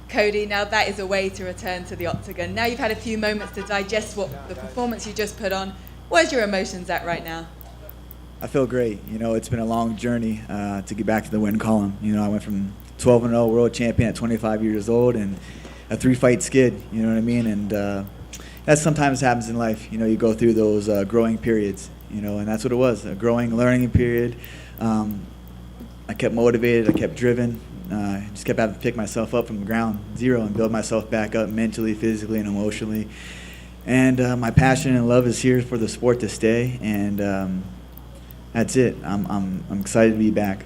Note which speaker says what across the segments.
Speaker 1: Cody, now that is a way to return to the octagon. Now you've had a few moments to digest what the performance you just put on. Where's your emotions at right now?
Speaker 2: I feel great. It's been a long journey to get back to the win column. I went from 12-0 world champion at 25 years old and a 3-fight skid, you know what I mean? And that sometimes happens in life. You go through those growing periods, and that's what it was, a growing, learning period. I kept motivated, I kept driven. Just kept having to pick myself up from ground zero and build myself back up mentally, physically, and emotionally. And my passion and love is here for the sport to stay, and that's it. I'm excited to be back.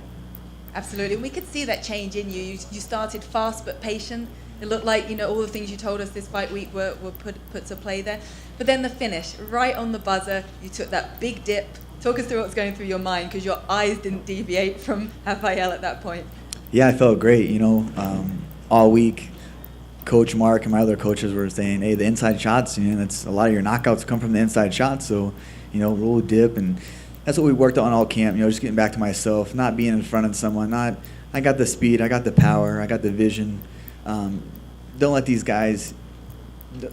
Speaker 1: Absolutely. We could see that change in you. You started fast but patient. It looked like, all the things you told us this fight week were put to play there. But then the finish, right on the buzzer, you took that big dip. Talk us through what's going through your mind, because your eyes didn't deviate from Rafael at that point.
Speaker 2: Yeah, I felt great. All week, Coach Mark and my other coaches were saying, hey, the inside shots, that's a lot of your knockouts come from the inside shots. So, roll dip, and that's what we worked on all camp. Just getting back to myself, not being in front of someone. I got the speed, I got the power, I got the vision. Don't let these guys.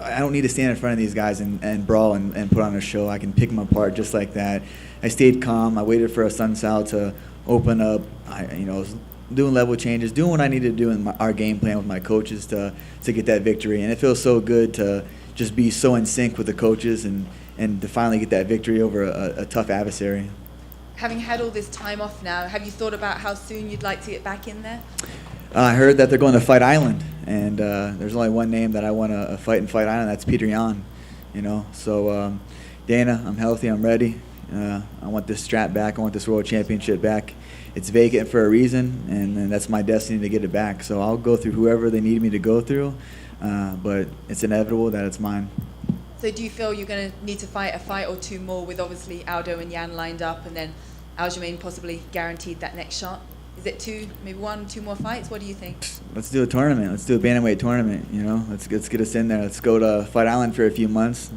Speaker 2: I don't need to stand in front of these guys and brawl and put on a show. I can pick them apart just like that. I stayed calm. I waited for a sun sal to open up. I was doing level changes, doing what I needed to do in our game plan with my coaches to get that victory. And it feels so good to just be so in sync with the coaches and to finally get that victory over a tough adversary.
Speaker 1: Having had all this time off now, have you thought about how soon you'd like to get back in there?
Speaker 2: I heard that they're going to Fight Island, and there's only one name that I want to fight in Fight Island. That's Peter Yan. So Dana, I'm healthy, I'm ready. I want this strap back. I want this world championship back. It's vacant for a reason, and that's my destiny to get it back. So I'll go through whoever they need me to go through, but it's inevitable that it's mine.
Speaker 1: So do you feel you're going to need to fight a fight or two more with obviously Aldo and Yan lined up, and then Aljamain possibly guaranteed that next shot? Is it maybe 1-2 more fights? What do you think?
Speaker 2: Let's do a tournament. Let's do a bantamweight tournament. Let's get us in there. Let's go to Fight Island for a few months.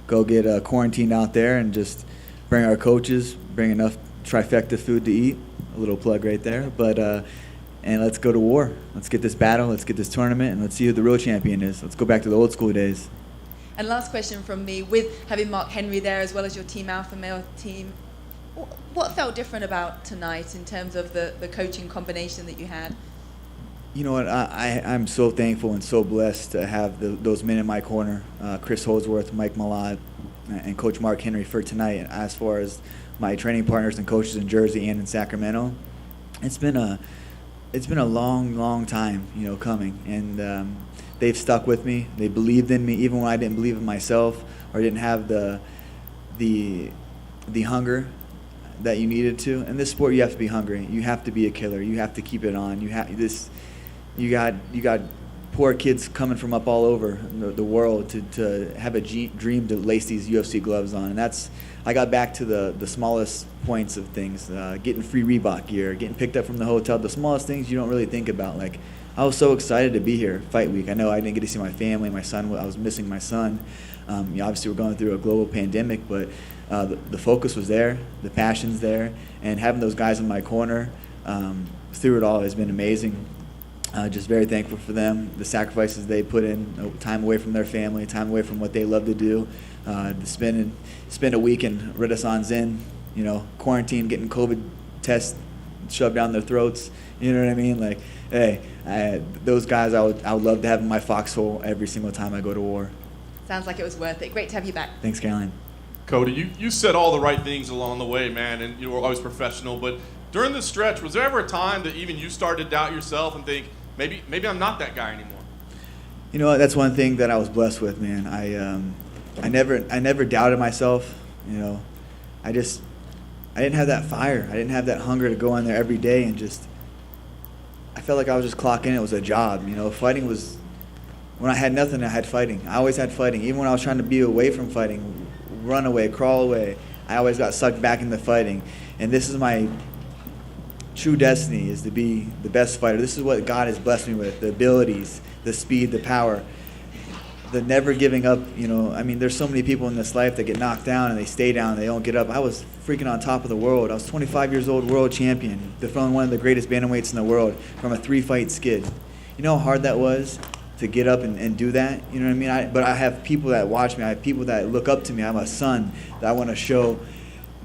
Speaker 2: Go get quarantined out there and just bring our coaches, bring enough trifecta food to eat. A little plug right there. But and let's go to war. Let's get this battle. Let's get this tournament, and let's see who the real champion is. Let's go back to the old school days.
Speaker 1: And last question from me: with having Mark Henry there as well as your Team Alpha Male team, what felt different about tonight in terms of the coaching combination that you had?
Speaker 2: You know what? I'm so thankful and so blessed to have those men in my corner, Chris Holdsworth, Mike Malott, and Coach Mark Henry for tonight. As far as my training partners and coaches in Jersey and in Sacramento, it's been a long time, coming, and they've stuck with me. They believed in me even when I didn't believe in myself or didn't have the hunger that you needed to. In this sport, you have to be hungry. You have to be a killer. You have to keep it on. You got poor kids coming from up all over the world to have a dream to lace these UFC gloves on, and I got back to the smallest points of things, getting free Reebok gear, getting picked up from the hotel, the smallest things you don't really think about. Like, I was so excited to be here, fight week. I know I didn't get to see my family, my son. I was missing my son. Obviously, we're going through a global pandemic, but the focus was there, the passion's there, and having those guys in my corner through it all has been amazing. Just very thankful for them, the sacrifices they put in, time away from their family, time away from what they love to do, to spend a week in Renaissance Inn, quarantine, getting COVID tests shoved down their throats. You know what I mean? Like, hey, those guys I would love to have in my foxhole every single time I go to war.
Speaker 1: Sounds like it was worth it. Great to have you back.
Speaker 2: Thanks, Caroline.
Speaker 3: Cody, you said all the right things along the way, man, and you were always professional. But during this stretch, was there ever a time that even you started to doubt yourself and think, maybe I'm not that guy anymore?
Speaker 2: You know what? That's one thing that I was blessed with, man. I never doubted myself. I didn't have that fire. I didn't have that hunger to go in there every day and I felt like I was just clocking in. It was a job. Fighting was, when I had nothing, I had fighting. I always had fighting. Even when I was trying to be away from fighting, run away, crawl away, I always got sucked back into fighting. And this is my true destiny, is to be the best fighter. This is what God has blessed me with, the abilities, the speed, the power. the never giving up, I mean, there's so many people in this life that get knocked down and they stay down and they don't get up. I was freaking on top of the world. I was 25 years old, world champion, defending one of the greatest bantamweights in the world from a 3-fight skid. You know how hard that was to get up and do that? You know what I mean? But I have people that watch me. I have people that look up to me. I have a son that I want to show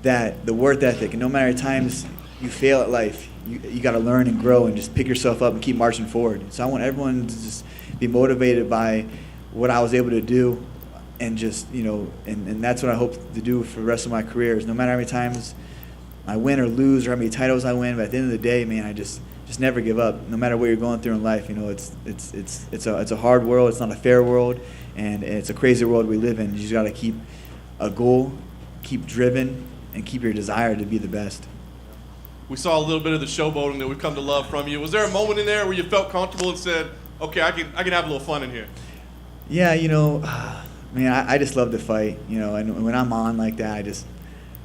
Speaker 2: that the work ethic, and no matter times you fail at life, you got to learn and grow and just pick yourself up and keep marching forward. So I want everyone to just be motivated by what I was able to do, and just, and that's what I hope to do for the rest of my career. Is no matter how many times I win or lose or how many titles I win, but at the end of the day, man, I just never give up. No matter what you're going through in life, it's a hard world. It's not a fair world, and it's a crazy world we live in. You just got to keep a goal, keep driven, and keep your desire to be the best.
Speaker 3: We saw a little bit of the showboating that we've come to love from you. Was there a moment in there where you felt comfortable and said, okay, I can have a little fun in here?
Speaker 2: Yeah, man, I just love to fight, and when I'm on like that,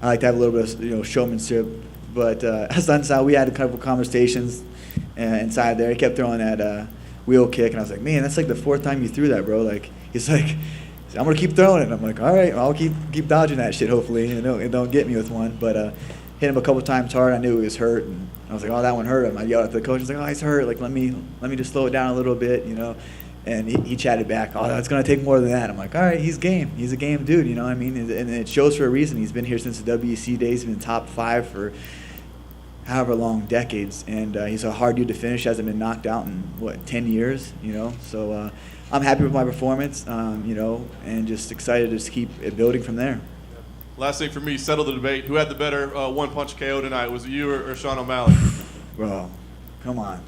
Speaker 2: I like to have a little bit of, showmanship. But as inside, we had a couple conversations inside there. He kept throwing that wheel kick, and I was like, man, that's like the 4th time you threw that, bro. Like, he's like, I'm gonna keep throwing it. And I'm like, all right, I'll keep dodging that shit, hopefully, and don't get me with one. But hit him a couple times hard. I knew he was hurt, and I was like, oh, that one hurt him. I yelled at the coach. I was like, oh, he's hurt. Like, let me just slow it down a little bit, And he chatted back, oh, that's going to take more than that. I'm like, all right, he's game. He's a game dude, you know what I mean? And it shows for a reason. He's been here since the WEC days. He's been top 5 for however long, decades. And he's a hard dude to finish. Hasn't been knocked out in, 10 years, So I'm happy with my performance, and just excited to just keep it building from there.
Speaker 3: Last thing for me, settle the debate. Who had the better one-punch KO tonight? Was it you or Sean O'Malley?
Speaker 2: Bro, come on.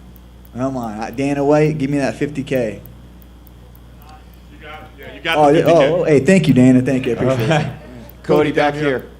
Speaker 2: Dana White, give me that 50K.
Speaker 3: You got the 50K.
Speaker 2: Hey, thank you, Dana. Thank you. I appreciate it.
Speaker 4: Cody back here.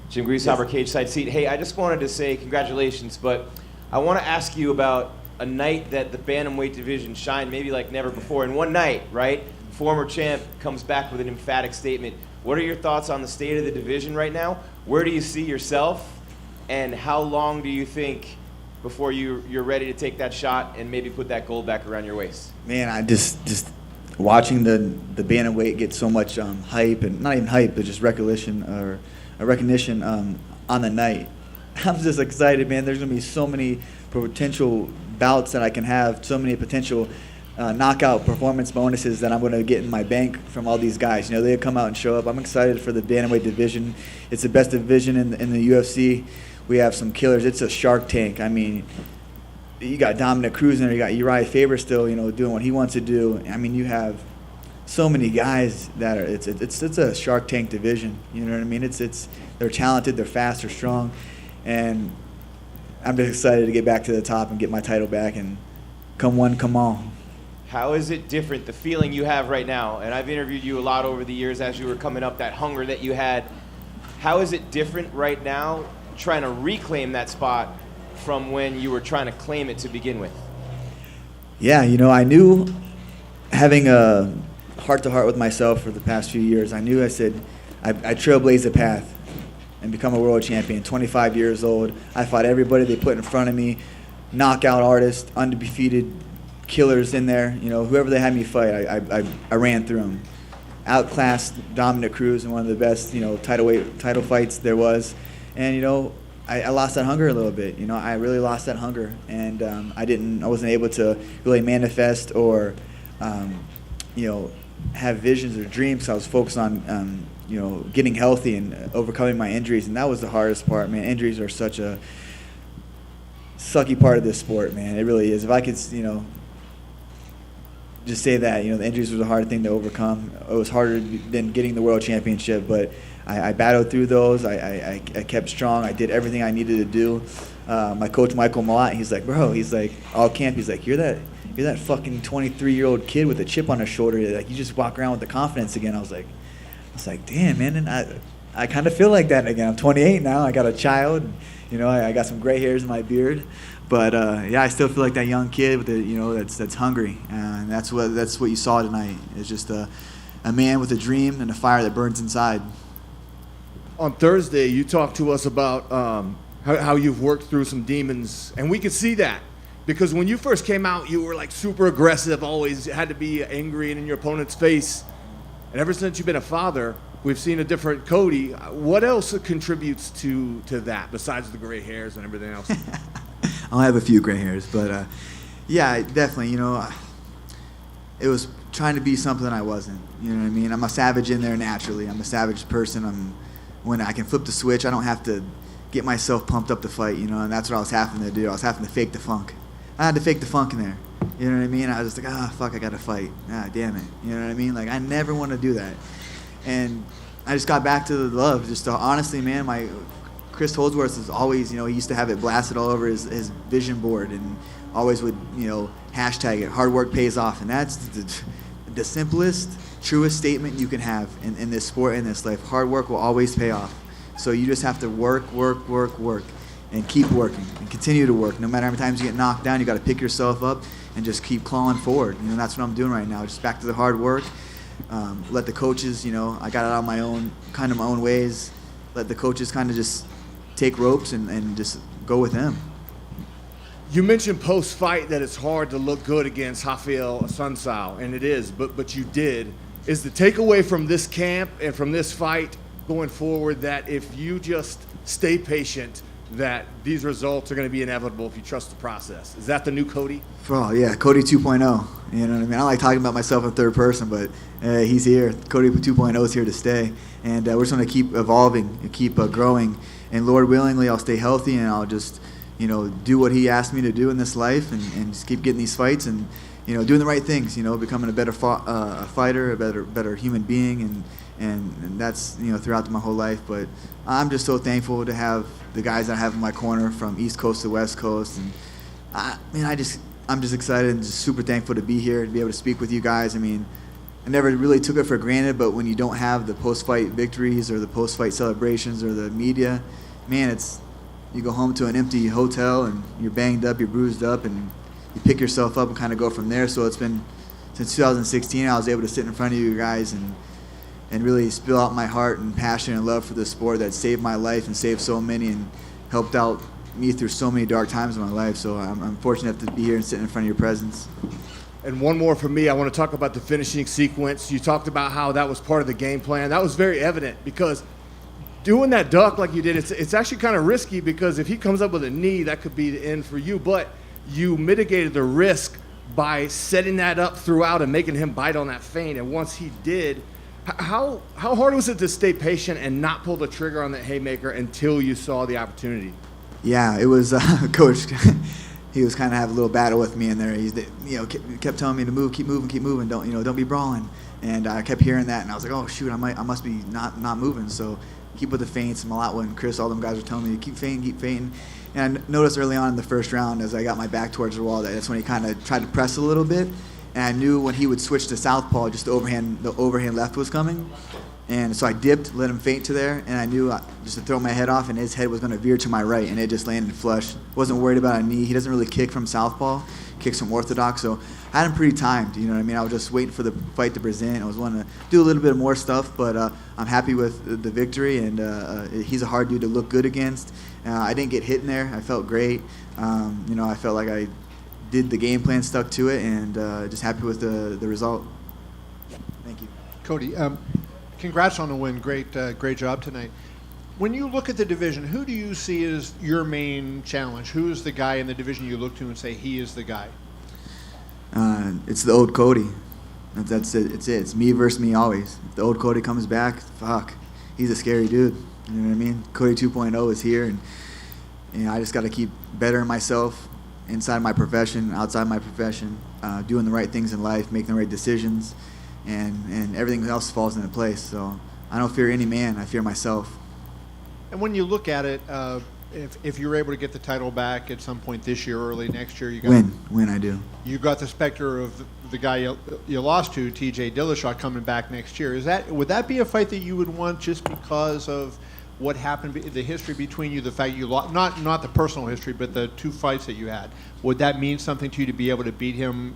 Speaker 4: Jim Greashopper, cage side seat. Hey, I just wanted to say congratulations, but I want to ask you about a night that the bantamweight division shined maybe like never before. In one night, right? Former champ comes back with an emphatic statement. What are your thoughts on the state of the division right now? Where do you see yourself? And how long do you think before you're ready to take that shot and maybe put that gold back around your waist?
Speaker 2: Man, I just watching the bantamweight get so much hype, and not even hype, but just recognition on the night. I'm just excited, man. There's gonna be so many potential bouts that I can have, so many potential knockout performance bonuses that I'm going to get in my bank from all these guys. They come out and show up. I'm excited for the bantamweight division. It's the best division in the UFC. We have some killers. It's a shark tank. I mean, you got Dominic Cruz in there. You got Uriah Faber still, doing what he wants to do. I mean, you have so many guys that are. It's a shark tank division. You know what I mean? They're talented. They're fast. They're strong, and I'm just excited to get back to the top and get my title back and come one, come all.
Speaker 4: How is it different, the feeling you have right now? And I've interviewed you a lot over the years as you were coming up, that hunger that you had. How is it different right now trying to reclaim that spot from when you were trying to claim it to begin with?
Speaker 2: Yeah, I knew, having a heart-to-heart with myself for the past few years, I knew I trailblazed a path and become a world champion. 25 years old. I fought everybody they put in front of me, knockout artist, undefeated killers in there. Whoever they had me fight, I ran through them. Outclassed Dominic Cruz in one of the best, title fights there was. And, I lost that hunger a little bit. I really lost that hunger. And I wasn't able to really manifest or, have visions or dreams. So I was focused on, getting healthy and overcoming my injuries. And that was the hardest part, man. Injuries are such a sucky part of this sport, man. It really is. If I could, just say that, the injuries was a hard thing to overcome. It was harder than getting the world championship, but I battled through those. I kept strong. I did everything I needed to do. My coach, Michael Malott, he's like, bro, all camp, he's like, you're that fucking 23-year-old kid with a chip on his shoulder. Like, you just walk around with the confidence again. I was like, damn, man. And I kind of feel like that again. I'm 28 now. I got a child. I got some gray hairs in my beard. But I still feel like that young kid with that's hungry, and that's what you saw tonight. It's just a man with a dream and a fire that burns inside.
Speaker 5: On Thursday, you talked to us about how you've worked through some demons, and we could see that because when you first came out, you were like super aggressive, always had to be angry and in your opponent's face. And ever since you've been a father, we've seen a different Cody. What else contributes to that besides the gray hairs and everything else?
Speaker 2: I'll have a few gray hairs, but yeah, definitely. It was trying to be something I wasn't. You know what I mean? I'm a savage in there naturally. I'm a savage person. When I can flip the switch, I don't have to get myself pumped up to fight. And that's what I was having to do. I was having to fake the funk. I had to fake the funk in there. You know what I mean? I was just like, fuck, I got to fight. Damn it. You know what I mean? Like, I never want to do that. And I just got back to the love. Just honestly, man, Chris Holdsworth is always, he used to have it blasted all over his vision board and always would, hashtag it, hard work pays off. And that's the simplest, truest statement you can have in this sport, in this life. Hard work will always pay off. So you just have to work, and keep working and continue to work. No matter how many times you get knocked down, you got to pick yourself up and just keep clawing forward. That's what I'm doing right now. Just back to the hard work. Let the coaches, I got it on my own ways. Let the coaches kind of just take ropes and just go with them.
Speaker 5: You mentioned post-fight that it's hard to look good against Rafael Assunção, and it is, but you did. Is the takeaway from this camp and from this fight going forward that if you just stay patient, that these results are going to be inevitable if you trust the process? Is that the new Cody?
Speaker 2: Oh, yeah, Cody 2.0. You know what I mean? I don't like talking about myself in third person, but he's here. Cody 2.0 is here to stay. And we're just going to keep evolving and keep growing. And Lord willingly, I'll stay healthy and I'll just, do what he asked me to do in this life and just keep getting these fights and, doing the right things, becoming a better fighter, a better human being. And that's, throughout my whole life. But I'm just so thankful to have the guys that I have in my corner from East Coast to West Coast. And I'm just excited and just super thankful to be here, to be able to speak with you guys. I never really took it for granted, but when you don't have the post-fight victories or the post-fight celebrations or the media, man, you go home to an empty hotel and you're banged up, you're bruised up, and you pick yourself up and kind of go from there. So it's been since 2016 I was able to sit in front of you guys and really spill out my heart and passion and love for the sport that saved my life and saved so many and helped out me through so many dark times in my life. So I'm fortunate to be here and sit in front of your presence.
Speaker 5: And one more for me, I want to talk about the finishing sequence. You talked about how that was part of the game plan. That was very evident because doing that duck like you did, it's actually kind of risky because if he comes up with a knee, that could be the end for you. But you mitigated the risk by setting that up throughout and making him bite on that feint. And once he did, how hard was it to stay patient and not pull the trigger on that haymaker until you saw the opportunity?
Speaker 2: Yeah, it was Coach. He was kind of having a little battle with me in there. He kept telling me to move, keep moving, don't be brawling. And I kept hearing that, and I was like, oh shoot, I must be not moving. So keep with the feints. Malawa and Chris, all them guys were telling me to keep feinting. And I noticed early on in the first round, as I got my back towards the wall, that's when he kind of tried to press a little bit. And I knew when he would switch to southpaw, just the overhand left was coming. And so I dipped, let him feint to there, and I knew just to throw my head off, and his head was going to veer to my right, and it just landed flush. Wasn't worried about a knee. He doesn't really kick from southpaw, kicks from orthodox, so I had him pretty timed, you know what I mean? I was just waiting for the fight to present. I was wanting to do a little bit more stuff, but I'm happy with the victory, and he's a hard dude to look good against. I didn't get hit in there. I felt great. I felt like I did the game plan, stuck to it, and just happy with the result. Thank you.
Speaker 6: Cody, congrats on the win. Great job tonight. When you look at the division, who do you see as your main challenge? Who is the guy in the division you look to and say he is the guy?
Speaker 2: It's the old Cody. That's it. It's me versus me always. If the old Cody comes back, fuck, he's a scary dude. You know what I mean? Cody 2.0 is here, and I just got to keep bettering myself inside my profession, outside my profession, doing the right things in life, making the right decisions, and everything else falls into place. So I don't fear any man. I fear myself.
Speaker 6: And when you look at it, if you're able to get the title back at some point this year, early next year, you got
Speaker 2: win I do.
Speaker 6: You got the specter of the guy you lost to, T.J. Dillashaw, coming back next year. Would that be a fight that you would want just because of what happened, the history between you, the fact you lost, not the personal history, but the two fights that you had? Would that mean something to you to be able to beat him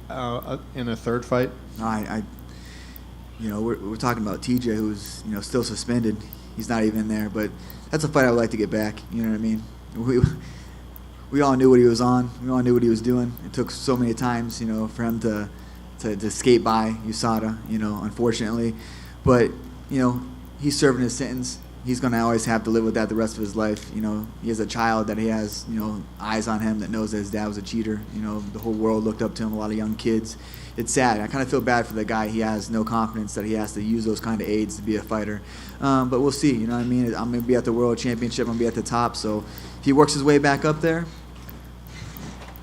Speaker 6: in a third fight?
Speaker 2: No, we're talking about T.J., who's still suspended. He's not even in there, but that's a fight I would like to get back. You know what I mean? We all knew what he was on. We all knew what he was doing. It took so many times, for him to skate by USADA, unfortunately. But, he's serving his sentence. He's going to always have to live with that the rest of his life. He has a child that he has, eyes on him that knows that his dad was a cheater. The whole world looked up to him, a lot of young kids. It's sad. I kind of feel bad for the guy. He has no confidence that he has to use those kind of aids to be a fighter. But we'll see, you know what I mean? I'm going to be at the World Championship. I'm going to be at the top. So if he works his way back up there,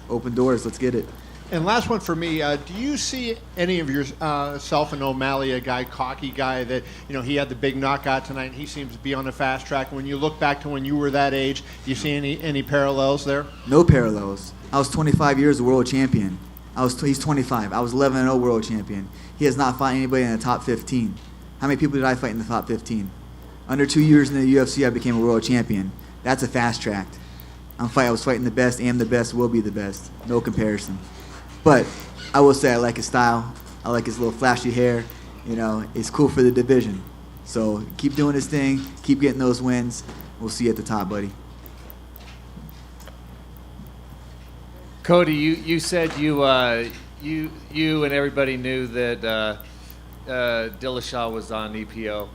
Speaker 2: open doors. Let's get it.
Speaker 6: And last one for me, do you see any of yourself and O'Malley, a cocky guy that, he had the big knockout tonight and he seems to be on the fast track. When you look back to when you were that age, do you see any parallels there?
Speaker 2: No parallels. I was 25 years world champion. He's 25. I was 11-0 world champion. He has not fought anybody in the top 15. How many people did I fight in the top 15? Under 2 years in the UFC, I became a world champion. That's a fast track. I was fighting the best, am the best, will be the best. No comparison. But I will say I like his style. I like his little flashy hair. It's cool for the division. So keep doing his thing. Keep getting those wins. We'll see you at the top, buddy.
Speaker 7: Cody, you said you and everybody knew that Dillashaw was on EPO.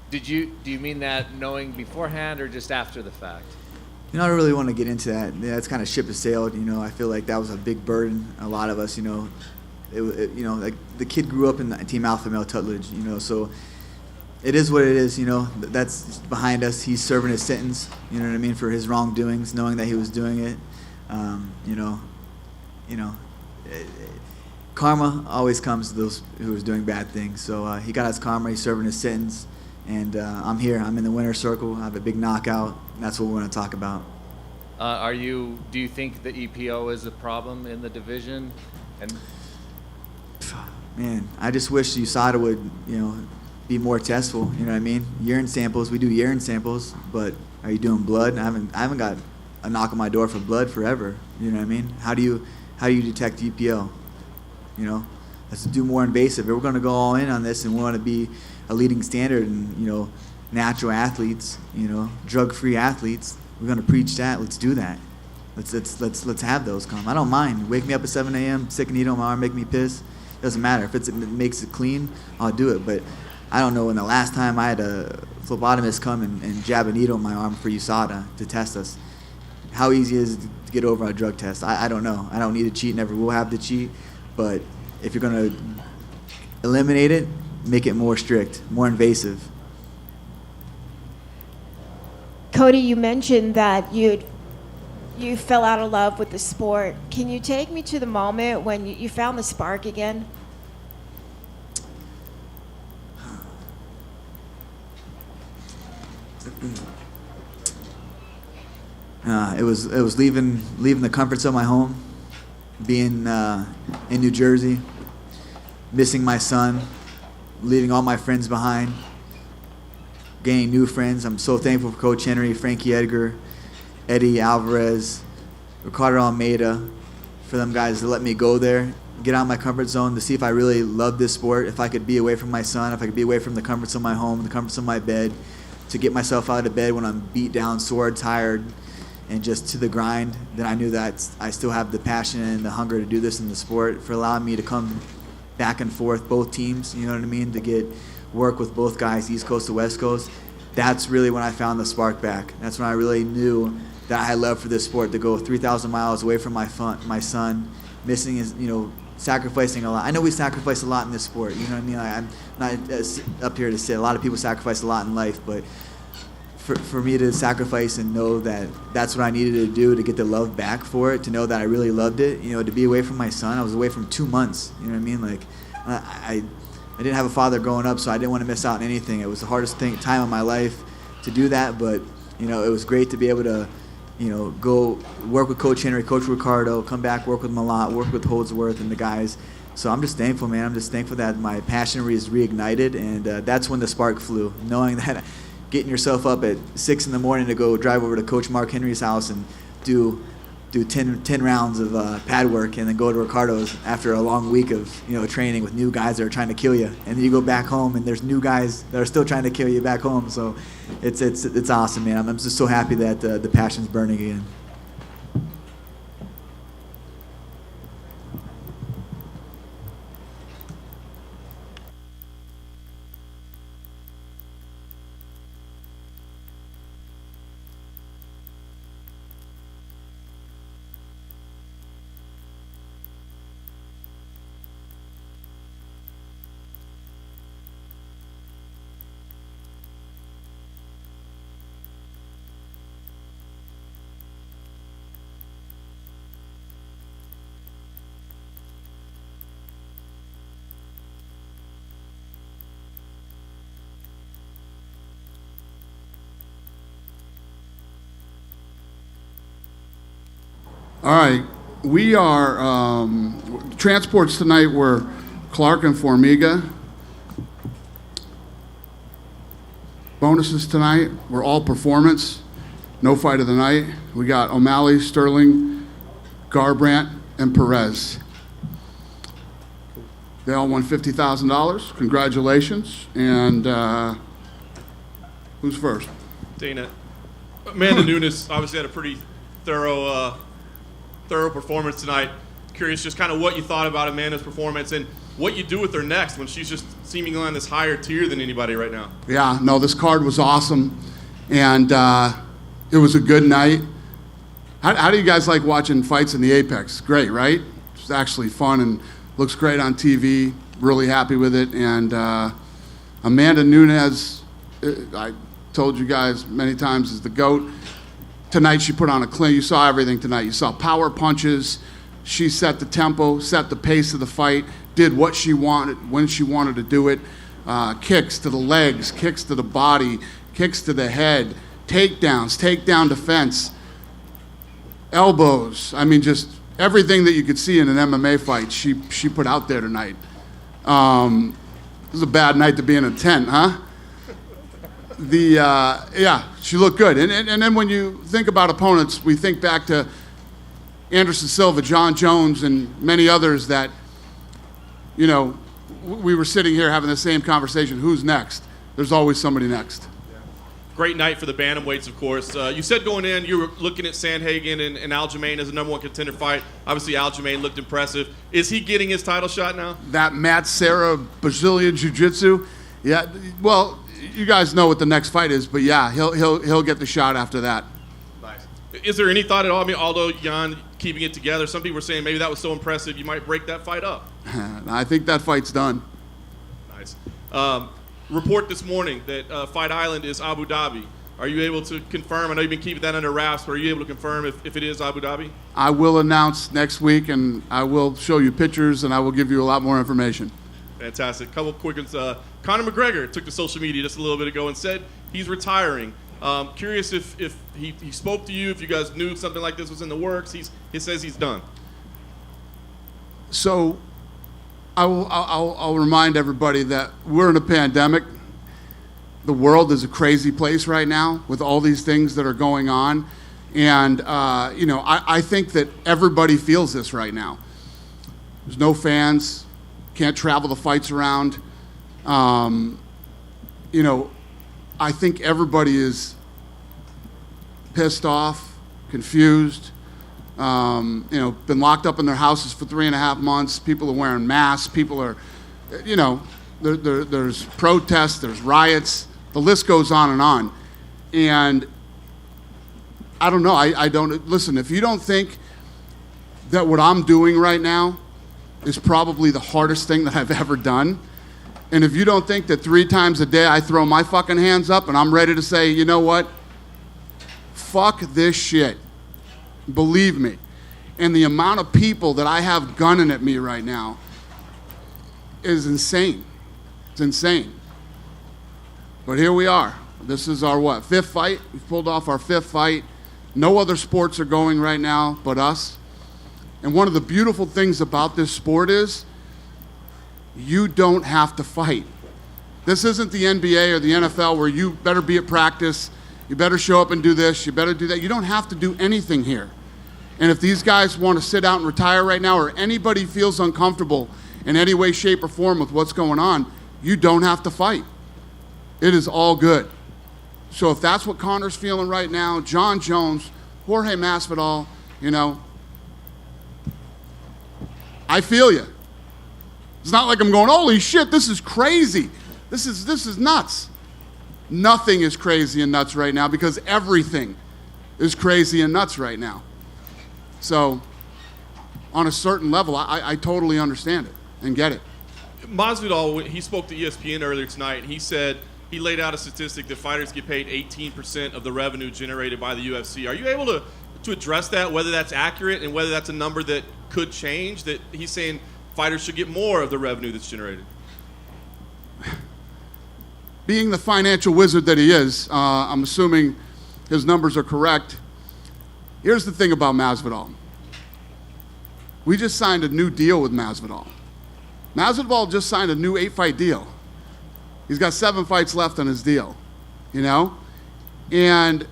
Speaker 7: Do you mean that knowing beforehand or just after the fact?
Speaker 2: I don't really want to get into that. Yeah, it's kind of ship has sailed. I feel like that was a big burden. A lot of us, like the kid grew up in the Team Alpha Male Tutledge, so it is what it is. That's behind us. He's serving his sentence. You know what I mean, for his wrongdoings, knowing that he was doing it. Karma always comes to those who is doing bad things. So he got his karma. He's serving his sentence. And I'm here. I'm in the winner's circle. I have a big knockout. That's what we're going to talk about.
Speaker 7: Do you think the EPO is a problem in the division? And
Speaker 2: man, I just wish USADA would, be more testful. You know what I mean? Urine samples. We do urine samples, but are you doing blood? I haven't got a knock on my door for blood forever. You know what I mean? How do you detect EPO? Let's do more invasive. If we're going to go all in on this and we want to be a leading standard and natural athletes, drug-free athletes, we're going to preach that. Let's do that. Let's have those come. I don't mind. Wake me up at 7 a.m., stick a needle in my arm, make me piss. Doesn't matter. If it makes it clean, I'll do it. But I don't know when the last time I had a phlebotomist come and jab a needle in my arm for USADA to test us. How easy is it to get over a drug test? I don't know. I don't need to cheat. Never will have to cheat. But if you're going to eliminate it, make it more strict, more invasive.
Speaker 8: Cody, you mentioned that you fell out of love with the sport. Can you take me to the moment when you found the spark again?
Speaker 2: It was leaving the comforts of my home, being in New Jersey, missing my son, leaving all my friends behind, gaining new friends. I'm so thankful for Coach Henry, Frankie Edgar, Eddie Alvarez, Ricardo Almeida, for them guys to let me go there, get out of my comfort zone, to see if I really love this sport, if I could be away from my son, if I could be away from the comforts of my home, the comforts of my bed, to get myself out of bed when I'm beat down, sore, tired, and just to the grind. Then I knew that I still have the passion and the hunger to do this in the sport, for allowing me to come back and forth, both teams, you know what I mean, to get work with both guys, East Coast to West Coast. That's really when I found the spark back. That's when I really knew that I had love for this sport, to go 3,000 miles away from my son, missing his, sacrificing a lot. I know we sacrifice a lot in this sport, you know what I mean? I'm not up here to say a lot of people sacrifice a lot in life, but for me to sacrifice and know that that's what I needed to do to get the love back for it, to know that I really loved it, to be away from my son. I was away from 2 months, you know what I mean? Like, I didn't have a father growing up, so I didn't want to miss out on anything. It was the hardest time of my life to do that, but, it was great to be able to, go work with Coach Henry, Coach Ricardo, come back, work with Malott, work with Holdsworth and the guys. So I'm just thankful, man. I'm just thankful that my passion is reignited, and that's when the spark flew, knowing that getting yourself up at 6 in the morning to go drive over to Coach Mark Henry's house and do 10 rounds of pad work, and then go to Ricardo's after a long week of training with new guys that are trying to kill you, and then you go back home and there's new guys that are still trying to kill you back home. So it's awesome, man. I'm just so happy that the passion's burning again.
Speaker 9: All right, we are, transports tonight were Clark and Formiga. Bonuses tonight were all performance, no fight of the night. We got O'Malley, Sterling, Garbrandt, and Perez. They all won $50,000. Congratulations. And who's first?
Speaker 3: Dana. Amanda Nunes obviously had a pretty thorough performance tonight. Curious just kind of what you thought about Amanda's performance and what you do with her next when she's just seemingly on this higher tier than anybody right now.
Speaker 9: Yeah, no, this card was awesome. And it was a good night. How do you guys like watching fights in the Apex? Great, right? It's actually fun and looks great on TV. Really happy with it. And Amanda Nunes, I told you guys many times, is the GOAT. Tonight she put on a clean. You saw everything tonight. You saw power punches. She set the tempo, set the pace of the fight, did what she wanted when she wanted to do it. Kicks to the legs, kicks to the body, kicks to the head, takedowns, takedown defense, elbows. I mean, just everything that you could see in an MMA fight, she put out there tonight. This is a bad night to be in a tent, huh? Yeah, she looked good. And then when you think about opponents, we think back to Anderson Silva, John Jones, and many others that, you know, we were sitting here having the same conversation. Who's next? There's always somebody next.
Speaker 3: Great night for the bantamweights, of course. You said going in you were looking at Sandhagen and Aljamain as a number one contender fight. Obviously, Aljamain looked impressive. Is he getting his title shot now?
Speaker 9: That Matt Serra Brazilian Jiu-Jitsu, yeah. Well, you guys know what the next fight is, but yeah, he'll get the shot after that.
Speaker 3: Nice. Is there any thought at all? I mean, although Jan keeping it together, some people were saying maybe that was so impressive you might break that fight up.
Speaker 9: I think that fight's done.
Speaker 3: Nice. Report this morning that Fight Island is Abu Dhabi. Are you able to confirm? I know you've been keeping that under wraps, but are you able to confirm if it is Abu Dhabi?
Speaker 9: I will announce next week, and I will show you pictures, and I will give you a lot more information.
Speaker 3: Fantastic. Couple quick ones. Conor McGregor took to social media just a little bit ago and said he's retiring. Curious if he spoke to you, if you guys knew something like this was in the works. He says he's done.
Speaker 9: So I'll remind everybody that we're in a pandemic. The world is a crazy place right now with all these things that are going on. And, you know, I think that everybody feels this right now. There's no fans, can't travel the fights around. You know, I think everybody is pissed off, confused. You know, been locked up in their houses for 3.5 months. People are wearing masks. People are, you know, there's protests, there's riots. The list goes on and on. And I don't know. I don't, listen, if you don't think that what I'm doing right now is probably the hardest thing that I've ever done, and if you don't think that 3 times a day I throw my fucking hands up and I'm ready to say, you know what? Fuck this shit. Believe me. And the amount of people that I have gunning at me right now is insane. It's insane. But here we are. This is our what? 5th fight? We've pulled off our 5th fight. No other sports are going right now but us. And one of the beautiful things about this sport is you don't have to fight. This isn't the NBA or the NFL where you better be at practice, you better show up and do this, you better do that. You don't have to do anything here. And if these guys want to sit out and retire right now, or anybody feels uncomfortable in any way, shape, or form with what's going on, you don't have to fight. It is all good. So if that's what Conor's feeling right now, John Jones, Jorge Masvidal, you know, I feel you. It's not like I'm going, holy shit, this is crazy. This is nuts. Nothing is crazy and nuts right now because everything is crazy and nuts right now. So on a certain level, I totally understand it and get it.
Speaker 3: Masvidal, he spoke to ESPN earlier tonight, and he said he laid out a statistic that fighters get paid 18% of the revenue generated by the UFC. Are you able to address that, whether that's accurate and whether that's a number that could change, that he's saying fighters should get more of the revenue that's generated?
Speaker 9: Being the financial wizard that he is, I'm assuming his numbers are correct. Here's the thing about Masvidal. We just signed a new deal with Masvidal. Masvidal just signed a new 8-fight deal. He's got 7 fights left on his deal, you know? And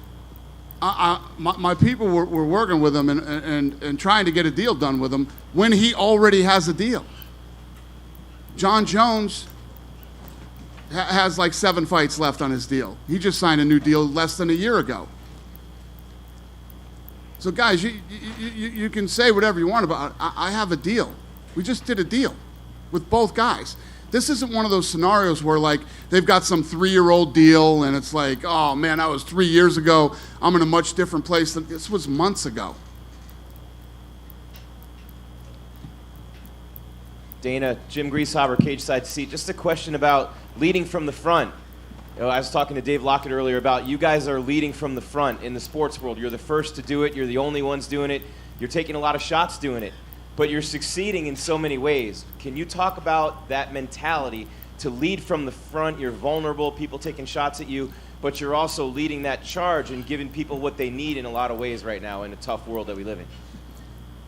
Speaker 9: my people were working with him and trying to get a deal done with him when he already has a deal. John Jones has like 7 fights left on his deal. He just signed a new deal less than a year ago. So guys, you can say whatever you want about it. I have a deal. We just did a deal with both guys. This isn't one of those scenarios where like they've got some 3-year-old deal and it's like, oh man, that was 3 years ago. I'm in a much different place than this was months ago.
Speaker 4: Dana, Jim Greasehaber, cage side seat. Just a question about leading from the front. You know, I was talking to Dave Lockett earlier about you guys are leading from the front in the sports world. You're the first to do it. You're the only ones doing it. You're taking a lot of shots doing it. But you're succeeding in so many ways. Can you talk about that mentality to lead from the front? You're vulnerable, people taking shots at you, but you're also leading that charge and giving people what they need in a lot of ways right now in a tough world that we live in.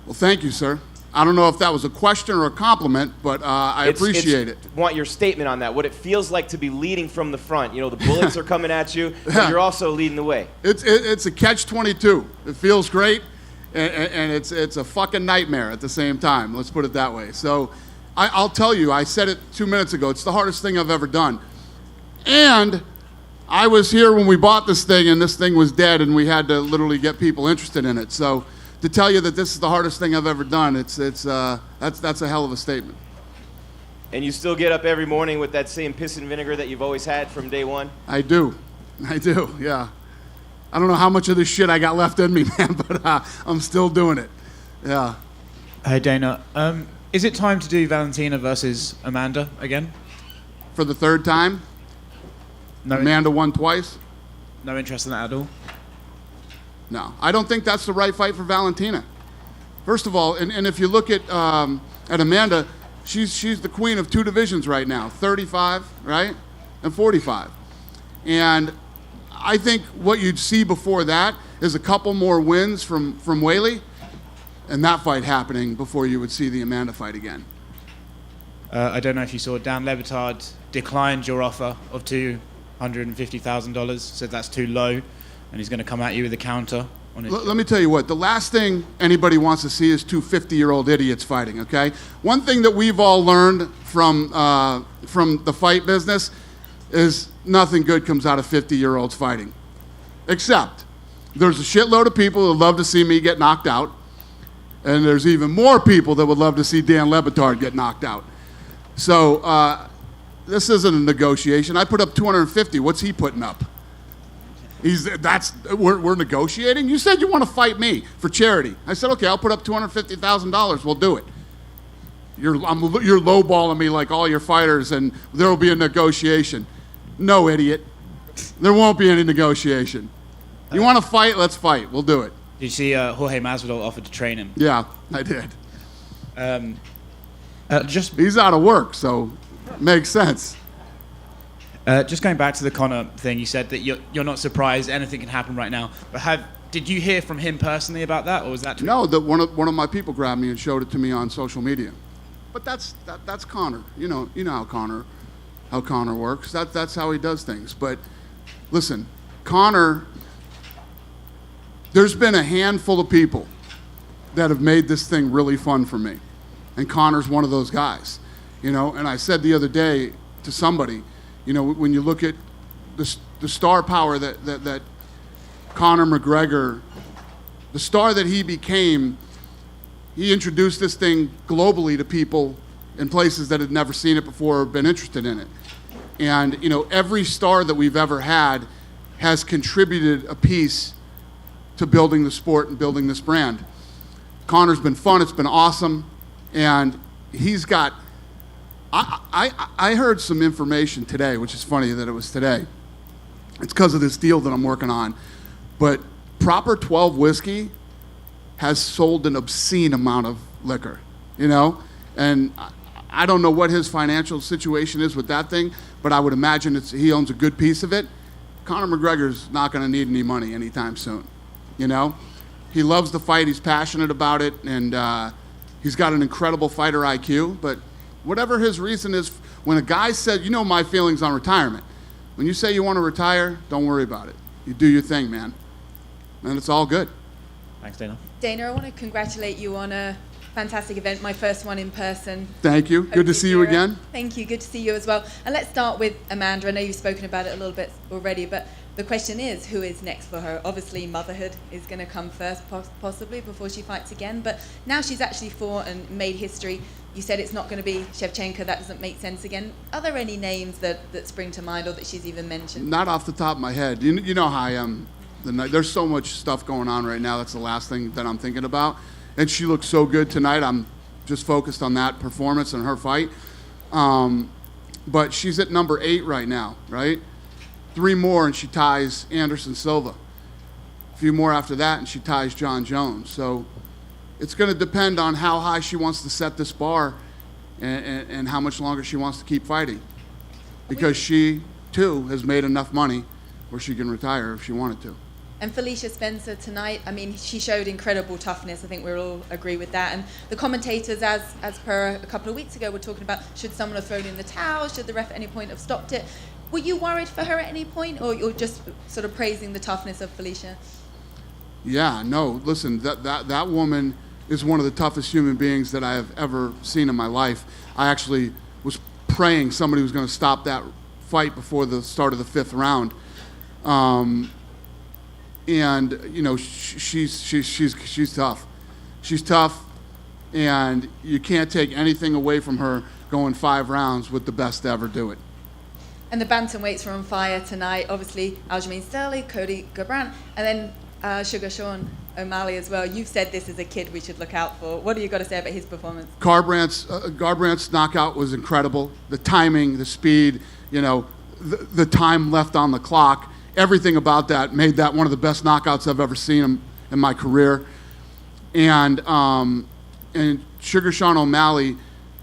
Speaker 9: Well, thank you, sir. I don't know if that was a question or a compliment, but I appreciate it.
Speaker 4: Want your statement on that, what it feels like to be leading from the front. You know, the bullets are coming at you, but you're also leading the way.
Speaker 9: It's a catch-22. It feels great, and it's a fucking nightmare at the same time. Let's put it that way. So I'll tell you, I said it 2 minutes ago, it's the hardest thing I've ever done. And I was here when we bought this thing, and this thing was dead, and we had to literally get people interested in it. So to tell you that this is the hardest thing I've ever done, that's a hell of a statement.
Speaker 4: And you still get up every morning with that same piss and vinegar that you've always had from day one?
Speaker 9: I do, yeah. I don't know how much of this shit I got left in me, man, but I'm still doing it, yeah.
Speaker 10: Hey, Dana. Is it time to do Valentina versus Amanda again?
Speaker 9: For the 3rd time?
Speaker 10: No.
Speaker 9: Amanda won twice?
Speaker 10: No interest in that at all?
Speaker 9: No, I don't think that's the right fight for Valentina. First of all, and if you look at Amanda, she's the queen of 2 divisions right now, 35, right, and 45. And I think what you'd see before that is a couple more wins from Whaley, and that fight happening before you would see the Amanda fight again.
Speaker 10: I don't know if you saw Dan Le Batard declined your offer of $250,000, said that's too low, and he's going to come at you with a counter on it.
Speaker 9: Let me tell you what, the last thing anybody wants to see is 2 50-year-old idiots fighting, okay? One thing that we've all learned from the fight business is nothing good comes out of 50-year-olds fighting. Except there's a shitload of people that love to see me get knocked out, and there's even more people that would love to see Dan Le Batard get knocked out. So this isn't a negotiation. I put up 250. What's he putting up? We're negotiating? You said you want to fight me for charity. I said, okay, I'll put up $250,000. We'll do it. You're lowballing me like all your fighters, and there will be a negotiation. No, idiot. There won't be any negotiation. You want to fight? Let's fight. We'll do it.
Speaker 10: Did you see Jorge Masvidal offered to train him?
Speaker 9: Yeah, I did.
Speaker 10: He's
Speaker 9: out of work, so makes sense.
Speaker 10: Just going back to the Conor thing, you said that you're not surprised anything can happen right now. But did you hear from him personally about that, or was that?
Speaker 9: No, that one of my people grabbed me and showed it to me on social media. But that's Conor. You know how Conor works. That's how he does things. But listen, Conor. There's been a handful of people that have made this thing really fun for me, and Conor's one of those guys. You know, and I said the other day to somebody, you know, when you look at the star power that Conor McGregor, the star that he became, he introduced this thing globally to people in places that had never seen it before or been interested in it. And, you know, every star that we've ever had has contributed a piece to building the sport and building this brand. Conor's been fun, it's been awesome, and he's got, I heard some information today, which is funny that it was today. It's because of this deal that I'm working on. But Proper 12 whiskey has sold an obscene amount of liquor, you know? And I don't know what his financial situation is with that thing, but I would imagine he owns a good piece of it. Conor McGregor's not going to need any money anytime soon, you know? He loves the fight, he's passionate about it, and He's got an incredible fighter IQ, but whatever his reason is, when a guy said, you know my feelings on retirement. When you say you want to retire, don't worry about it. You do your thing, man. And it's all good.
Speaker 10: Thanks, Dana.
Speaker 1: Dana, I want to congratulate you on a fantastic event, my first one in person.
Speaker 9: Thank you. Good to see you again.
Speaker 1: Thank you. Good to see you as well. And let's start with Amanda. I know you've spoken about it a little bit already, but the question is, who is next for her? Obviously, motherhood is going to come first, possibly, before she fights again. But now she's actually fought and made history. You said it's not going to be Shevchenko. That doesn't make sense again. Are there any names that spring to mind or that she's even mentioned?
Speaker 9: Not off the top of my head. You know how I am. There's so much stuff going on right now. That's the last thing that I'm thinking about. And she looked so good tonight. I'm just focused on that performance and her fight. But she's at number 8 right now, right? 3 more and she ties Anderson Silva. A few more after that and she ties John Jones. So it's going to depend on how high she wants to set this bar and how much longer she wants to keep fighting. Because she, too, has made enough money where she can retire if she wanted to.
Speaker 1: And Felicia Spencer tonight, I mean, she showed incredible toughness. I think we'll all agree with that. And the commentators, as per a couple of weeks ago, were talking about should someone have thrown in the towel, should the ref at any point have stopped it. Were you worried for her at any point, or you're just sort of praising the toughness of Felicia?
Speaker 9: Yeah, no, listen, that woman is one of the toughest human beings that I have ever seen in my life. I actually was praying somebody was going to stop that fight before the start of the 5th round. And you know she's tough. She's tough, and you can't take anything away from her going 5 rounds with the best to ever do it.
Speaker 1: And the bantamweights were on fire tonight. Obviously, Aljamain Sterling, Cody Garbrandt, and then Sugar Sean O'Malley as well. You've said this is a kid we should look out for. What do you got to say about his performance?
Speaker 9: Garbrandt's knockout was incredible. The timing, the speed, you know, the time left on the clock. Everything about that made that one of the best knockouts I've ever seen in my career. And Sugar Sean O'Malley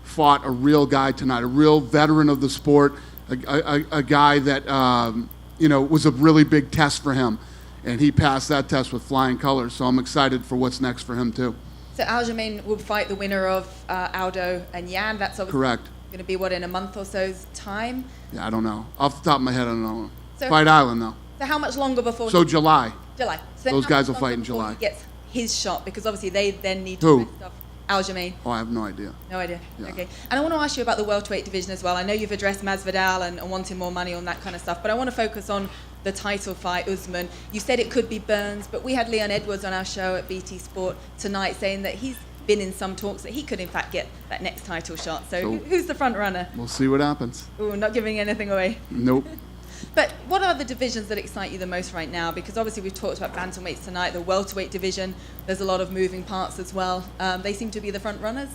Speaker 9: fought a real guy tonight, a real veteran of the sport, a guy that you know was a really big test for him, and he passed that test with flying colors. So I'm excited for what's next for him too.
Speaker 1: So Aljamain will fight the winner of Aldo and Yan. That's obviously
Speaker 9: correct.
Speaker 1: Going to be what, in a month or so's time?
Speaker 9: Yeah, I don't know. Off the top of my head, I don't know.
Speaker 1: So,
Speaker 9: Fight Island though.
Speaker 1: So how much longer before?
Speaker 9: So July.
Speaker 1: July. So
Speaker 9: those guys will fight in July.
Speaker 1: He gets his shot, because obviously they then need to
Speaker 9: Who?
Speaker 1: rest off Aljamain.
Speaker 9: Oh, I have no idea.
Speaker 1: No idea.
Speaker 9: Yeah.
Speaker 1: Okay. And I want to ask you about the welterweight division as well. I know you've addressed Masvidal and wanting more money on that kind of stuff, but I want to focus on the title fight, Usman. You said it could be Burns, but we had Leon Edwards on our show at BT Sport tonight saying that he's been in some talks that he could in fact get that next title shot. So who's the front runner?
Speaker 9: We'll see what happens.
Speaker 1: Ooh, not giving anything away.
Speaker 9: Nope.
Speaker 1: But what are the divisions that excite you the most right now? Because obviously we've talked about bantamweights tonight, the welterweight division. There's a lot of moving parts as well. They seem to be the front runners.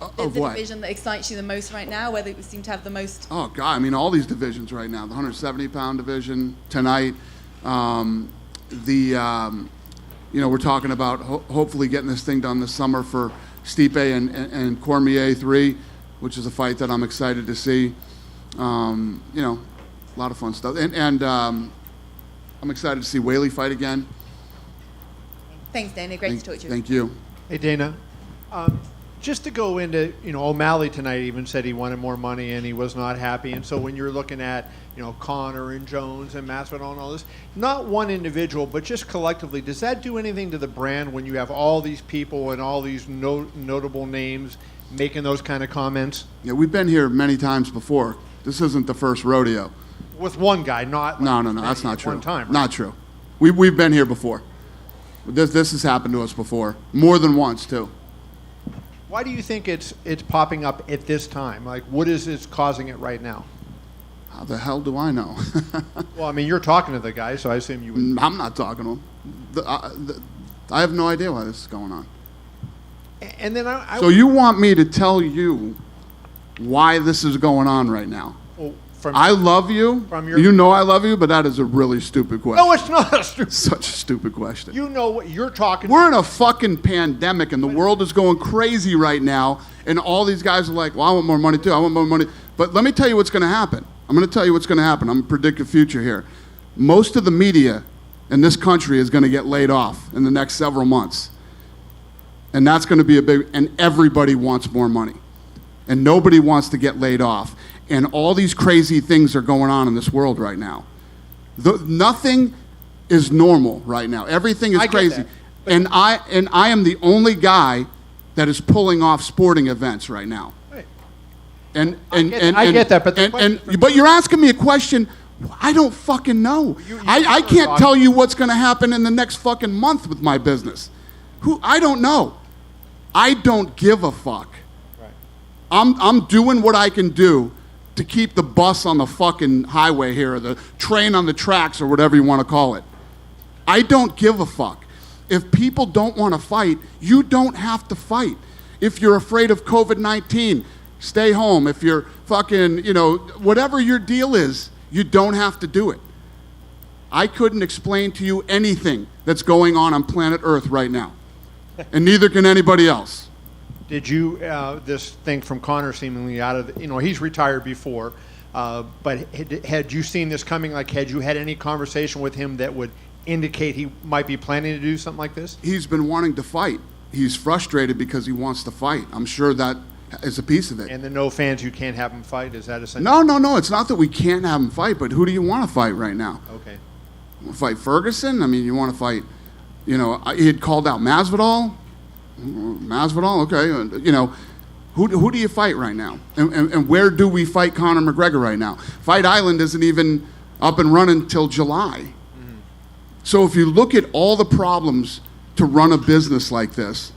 Speaker 9: Of
Speaker 1: the
Speaker 9: what?
Speaker 1: division that excites you the most right now, where they seem to have the most?
Speaker 9: Oh God, I mean all these divisions right now. The 170-pound division tonight. You know, we're talking about hopefully getting this thing done this summer for Stipe and Cormier 3, which is a fight that I'm excited to see. You know, a lot of fun stuff. And I'm excited to see Whaley fight again.
Speaker 1: Thanks, Dana. Great to talk to you.
Speaker 9: Thank you.
Speaker 6: Hey, Dana. Just to go into, you know, O'Malley tonight even said he wanted more money and he was not happy. And so when you're looking at, you know, Connor and Jones and Masvidal and all this, not one individual, but just collectively, does that do anything to the brand when you have all these people and all these notable names making those kind of comments?
Speaker 9: Yeah, we've been here many times before. This isn't the first rodeo.
Speaker 6: With one guy, not like
Speaker 9: No, that's not true.
Speaker 6: One time, right?
Speaker 9: Not true. We've been here before. This has happened to us before, more than once too.
Speaker 6: Why do you think it's popping up at this time? Like, what is causing it right now?
Speaker 9: How the hell do I know?
Speaker 6: Well, I mean, you're talking to the guy, so I assume you would.
Speaker 9: I'm not talking to him. I have no idea why this is going on.
Speaker 6: And then
Speaker 9: So you want me to tell you why this is going on right now?
Speaker 6: Well,
Speaker 9: I love you. You know I love you, but that is a really stupid question.
Speaker 6: No, it's not a stupid.
Speaker 9: Such a stupid question.
Speaker 6: You know what you're talking.
Speaker 9: We're in a fucking pandemic, and the world is going crazy right now. And all these guys are like, "Well, I want more money too. I want more money." But let me tell you what's going to happen. I'm going to tell you what's going to happen. I'm going to predict the future here. Most of the media in this country is going to get laid off in the next several months. And that's going to be and everybody wants more money. And nobody wants to get laid off. And all these crazy things are going on in this world right now. Nothing is normal right now. Everything is crazy. And I am the only guy that is pulling off sporting events right now.
Speaker 6: Right.
Speaker 9: I
Speaker 6: get that,
Speaker 9: but you're asking me a question. I don't fucking know. I can't tell you what's going to happen in the next fucking month with my business. I don't know. I don't give a fuck.
Speaker 6: Right.
Speaker 9: I'm doing what I can do to keep the bus on the fucking highway here, or the train on the tracks, or whatever you want to call it. I don't give a fuck. If people don't want to fight, you don't have to fight. If you're afraid of COVID-19, stay home. If you're fucking, whatever your deal is, you don't have to do it. I couldn't explain to you anything that's going on planet Earth right now. And neither can anybody else.
Speaker 6: Did you, this thing from Connor seemingly out of, he's retired before, but had you seen this coming? Like, had you had any conversation with him that would indicate he might be planning to do something like this?
Speaker 9: He's been wanting to fight. He's frustrated because he wants to fight. I'm sure that is a piece of it.
Speaker 6: And the no fans, you can't have him fight? Is that essentially?
Speaker 9: No. It's not that we can't have him fight, but who do you want to fight right now?
Speaker 6: Okay.
Speaker 9: You want to fight Ferguson? I mean, you want to fight, he had called out Masvidal. Okay. Who do you fight right now? And where do we fight Conor McGregor right now? Fight Island isn't even up and running till July. Mm-hmm. So if you look at all the problems to run a business like this,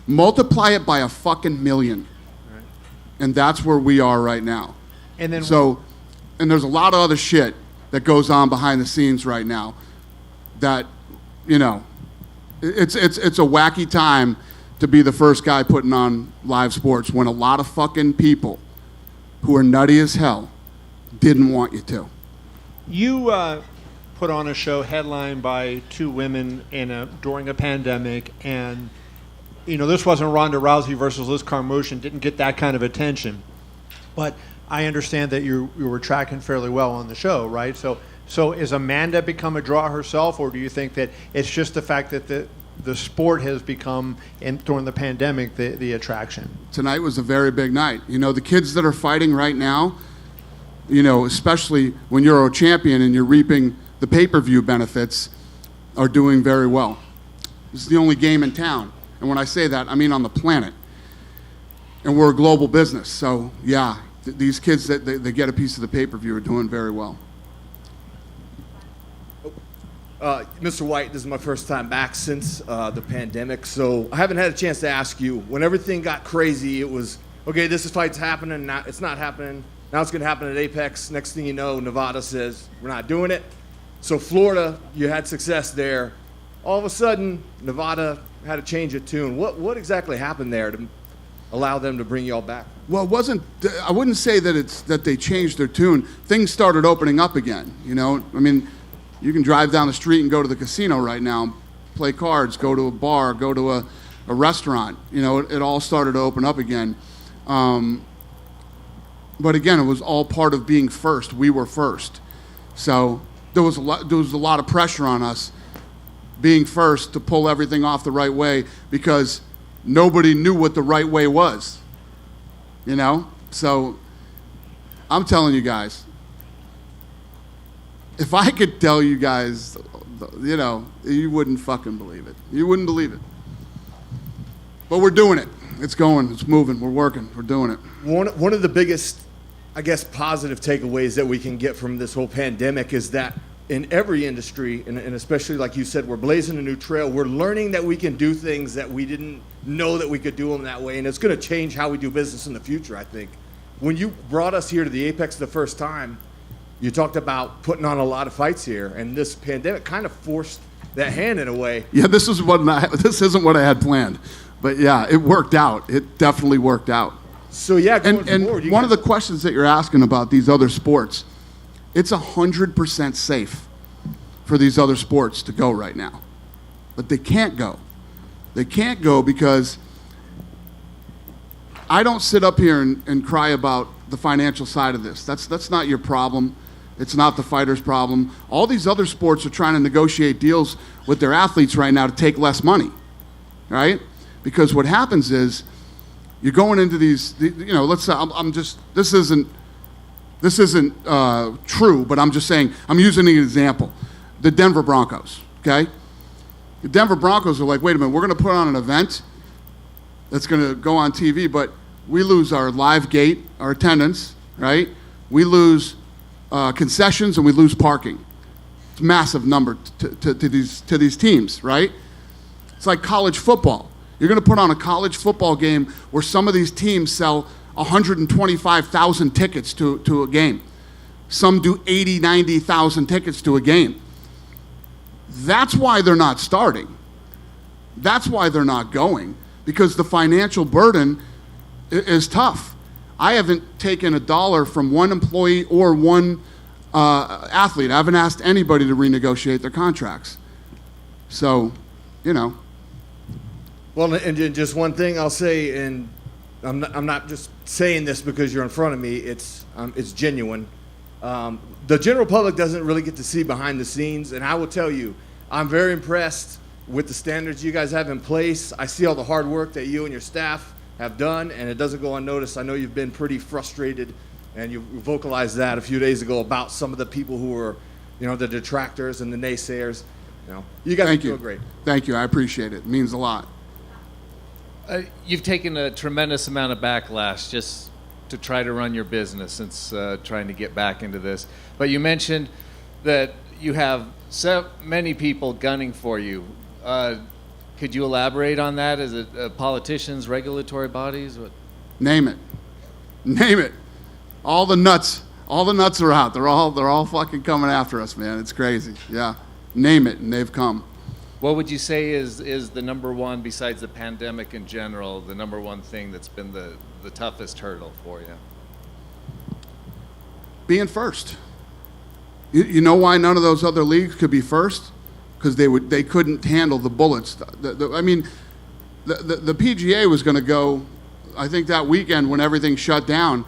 Speaker 9: multiply it by a fucking million. Right. And that's where we are right now. And then and there's a lot of other shit that goes on behind the scenes right now that, it's a wacky time to be the first guy putting on live sports when a lot of fucking people who are nutty as hell didn't want you to.
Speaker 6: You put on a show headlined by two women during a pandemic, and this wasn't Ronda Rousey versus Liz Carmouche, didn't get that kind of attention. But I understand that you were tracking fairly well on the show, right? So has Amanda become a draw herself, or do you think that it's just the fact that the sport has become, during the pandemic, the attraction?
Speaker 9: Tonight was a very big night. The kids that are fighting right now, especially when you're a champion and you're reaping the pay-per-view benefits, are doing very well. This is the only game in town. And when I say that, I mean on the planet. And we're a global business. So, yeah, these kids that they get a piece of the pay-per-view are doing very well.
Speaker 11: Mr. White, this is my first time back since the pandemic, so I haven't had a chance to ask you. When everything got crazy, it was, okay, this fight's happening, now it's not happening. Now it's going to happen at Apex. Next thing you know, Nevada says, we're not doing it. So Florida, you had success there. All of a sudden, Nevada had to change a tune. What exactly happened there to allow them to bring you all back?
Speaker 9: Well, I wouldn't say that they changed their tune. Things started opening up again, you can drive down the street and go to the casino right now, play cards, go to a bar, go to a restaurant. It all started to open up again. But again, it was all part of being first. We were first. So there was a lot of pressure on us being first to pull everything off the right way because nobody knew what the right way was. So I'm telling you guys, if I could tell you guys, you wouldn't fucking believe it. You wouldn't believe it. But we're doing it. It's going. It's moving. We're working. We're doing it.
Speaker 11: One of the biggest, I guess, positive takeaways that we can get from this whole pandemic is that in every industry, and especially like you said, we're blazing a new trail. We're learning that we can do things that we didn't know that we could do them that way, and it's going to change how we do business in the future, I think. When you brought us here to the Apex the first time, you talked about putting on a lot of fights here, and this pandemic kind of forced that hand in a way.
Speaker 9: Yeah, this isn't what I had planned, but yeah, it worked out. It definitely worked out.
Speaker 11: So yeah, going
Speaker 9: and
Speaker 11: forward,
Speaker 9: one of the questions that you're asking about these other sports, it's 100% safe for these other sports to go right now, but they can't go. They can't go because I don't sit up here and cry about the financial side of this. That's not your problem. It's not the fighter's problem. All these other sports are trying to negotiate deals with their athletes right now to take less money, right? Because what happens is you're going into these, let's say this isn't true, but I'm just saying, I'm using an example. The Denver Broncos, okay? The Denver Broncos are like, wait a minute, we're going to put on an event that's going to go on TV, but we lose our live gate, our attendance, right? We lose concessions and we lose parking. It's a massive number to these teams, right? It's like college football. You're going to put on a college football game where some of these teams sell 125,000 tickets to a game. Some do 80, 90,000 tickets to a game. That's why they're not starting. That's why they're not going, because the financial burden is tough. I haven't taken a dollar from one employee or one athlete. I haven't asked anybody to renegotiate their contracts. So,
Speaker 11: Well, and just one thing I'll say, and I'm not just saying this because you're in front of me. It's genuine. The general public doesn't really get to see behind the scenes, and I will tell you, I'm very impressed with the standards you guys have in place. I see all the hard work that you and your staff have done, and it doesn't go unnoticed. I know you've been pretty frustrated, and you vocalized that a few days ago about some of the people who are, the detractors and the naysayers. You guys are doing great.
Speaker 9: Thank you. I appreciate it. It means a lot.
Speaker 7: You've taken a tremendous amount of backlash just to try to run your business since trying to get back into this. But you mentioned that you have so many people gunning for you. Could you elaborate on that? Is it politicians, regulatory bodies? What?
Speaker 9: Name it. Name it. All the nuts are out. They're all fucking coming after us, man. It's crazy. Yeah. Name it, and they've come.
Speaker 7: What would you say is the number one, besides the pandemic in general, the number one thing that's been the toughest hurdle for you?
Speaker 9: Being first. You know why none of those other leagues could be first? Because they couldn't handle the bullets. The PGA was going to go, I think that weekend when everything shut down,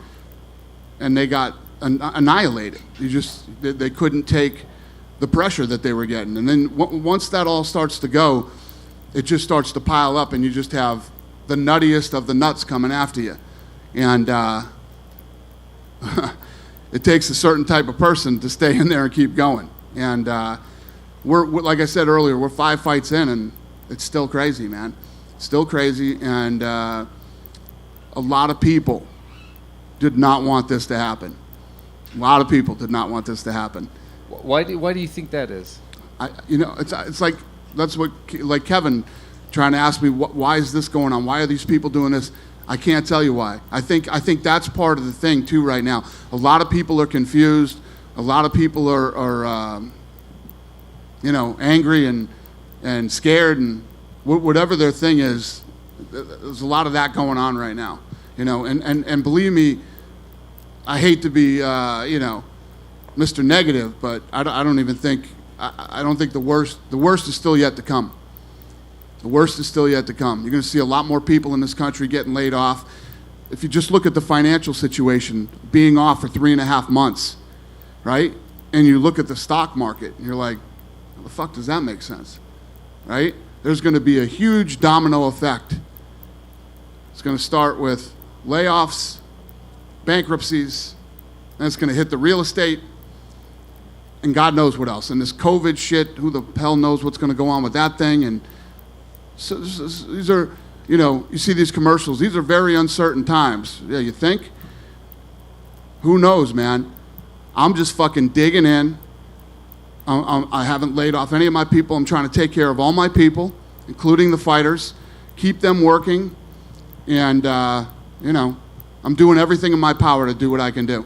Speaker 9: and they got annihilated. They couldn't take the pressure that they were getting. And then once that all starts to go, it just starts to pile up, and you just have the nuttiest of the nuts coming after you. And it takes a certain type of person to stay in there and keep going. And we're like I said earlier, we're 5 fights in, and it's still crazy, man. Still crazy, and a lot of people did not want this to happen. A lot of people did not want this to happen.
Speaker 7: Why do you think that is?
Speaker 9: It's like, that's what, like Kevin trying to ask me, why is this going on? Why are these people doing this? I can't tell you why. I think that's part of the thing too right now. A lot of people are confused. A lot of people are angry and scared, and whatever their thing is. There's a lot of that going on right now. And believe me, I hate to be Mr. Negative, but I don't even think I don't think the worst is still yet to come. The worst is still yet to come. You're going to see a lot more people in this country getting laid off. If you just look at the financial situation, being off for 3.5 months, right? And you look at the stock market, and you're like, how the fuck does that make sense, right? There's going to be a huge domino effect. It's going to start with layoffs, bankruptcies, and it's going to hit the real estate, and God knows what else. And this COVID shit, who the hell knows what's going to go on with that thing. And so these are, you see these commercials. These are very uncertain times. Yeah, you think? Who knows, man? I'm just fucking digging in. I haven't laid off any of my people. I'm trying to take care of all my people, including the fighters, keep them working. And, I'm doing everything in my power to do what I can do.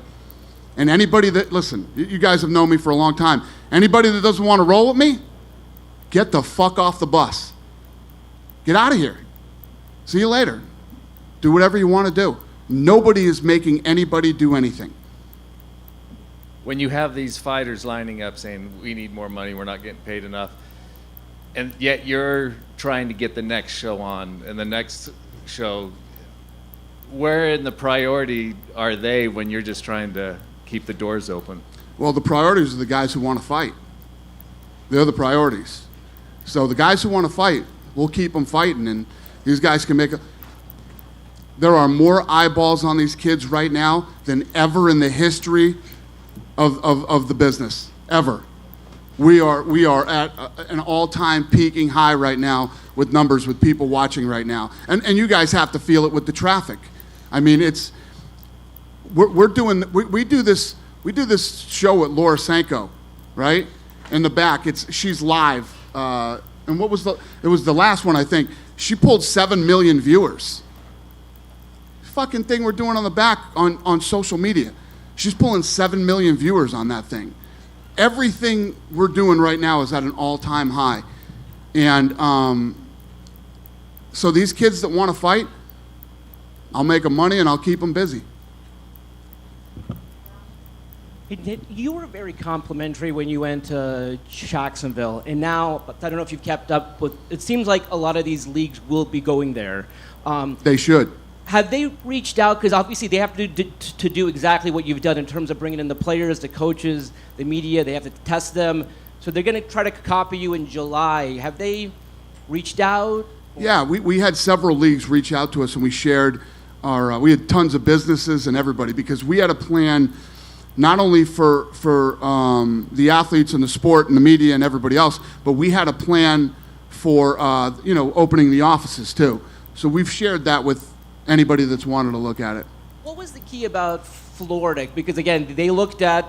Speaker 9: And anybody that, listen, you guys have known me for a long time. Anybody that doesn't want to roll with me, get the fuck off the bus. Get out of here. See you later. Do whatever you want to do. Nobody is making anybody do anything.
Speaker 7: When you have these fighters lining up saying, we need more money, we're not getting paid enough, and yet you're trying to get the next show on, and the next show, where in the priority are they when you're just trying to keep the doors open?
Speaker 9: Well, the priorities are the guys who want to fight. They're the priorities. So the guys who want to fight, we'll keep them fighting. And These guys can make a. There are more eyeballs on these kids right now than ever in the history of the business, ever. We are at an all-time peaking high right now with numbers, with people watching right now. And you guys have to feel it with the traffic. I mean, we do this show at Laura Sanko, right? In the back, she's live. And it was the last one, I think. She pulled 7 million viewers. Fucking thing we're doing on the back on social media. She's pulling 7 million viewers on that thing. Everything we're doing right now is at an all-time high. And so these kids that want to fight, I'll make them money and I'll keep them busy.
Speaker 12: You were very complimentary when you went to Jacksonville, and now, I don't know if you've kept up with, it seems like a lot of these leagues will be going there.
Speaker 9: They should.
Speaker 12: Have they reached out? Because obviously they have to do exactly what you've done in terms of bringing in the players, the coaches, the media. They have to test them. So they're going to try to copy you in July. Have they reached out?
Speaker 9: Yeah, we had several leagues reach out to us, and we shared we had tons of businesses and everybody, because we had a plan not only for the athletes and the sport and the media and everybody else, but we had a plan for opening the offices too. So we've shared that with anybody that's wanted to look at it.
Speaker 12: What was the key about Florida? Because again, they looked at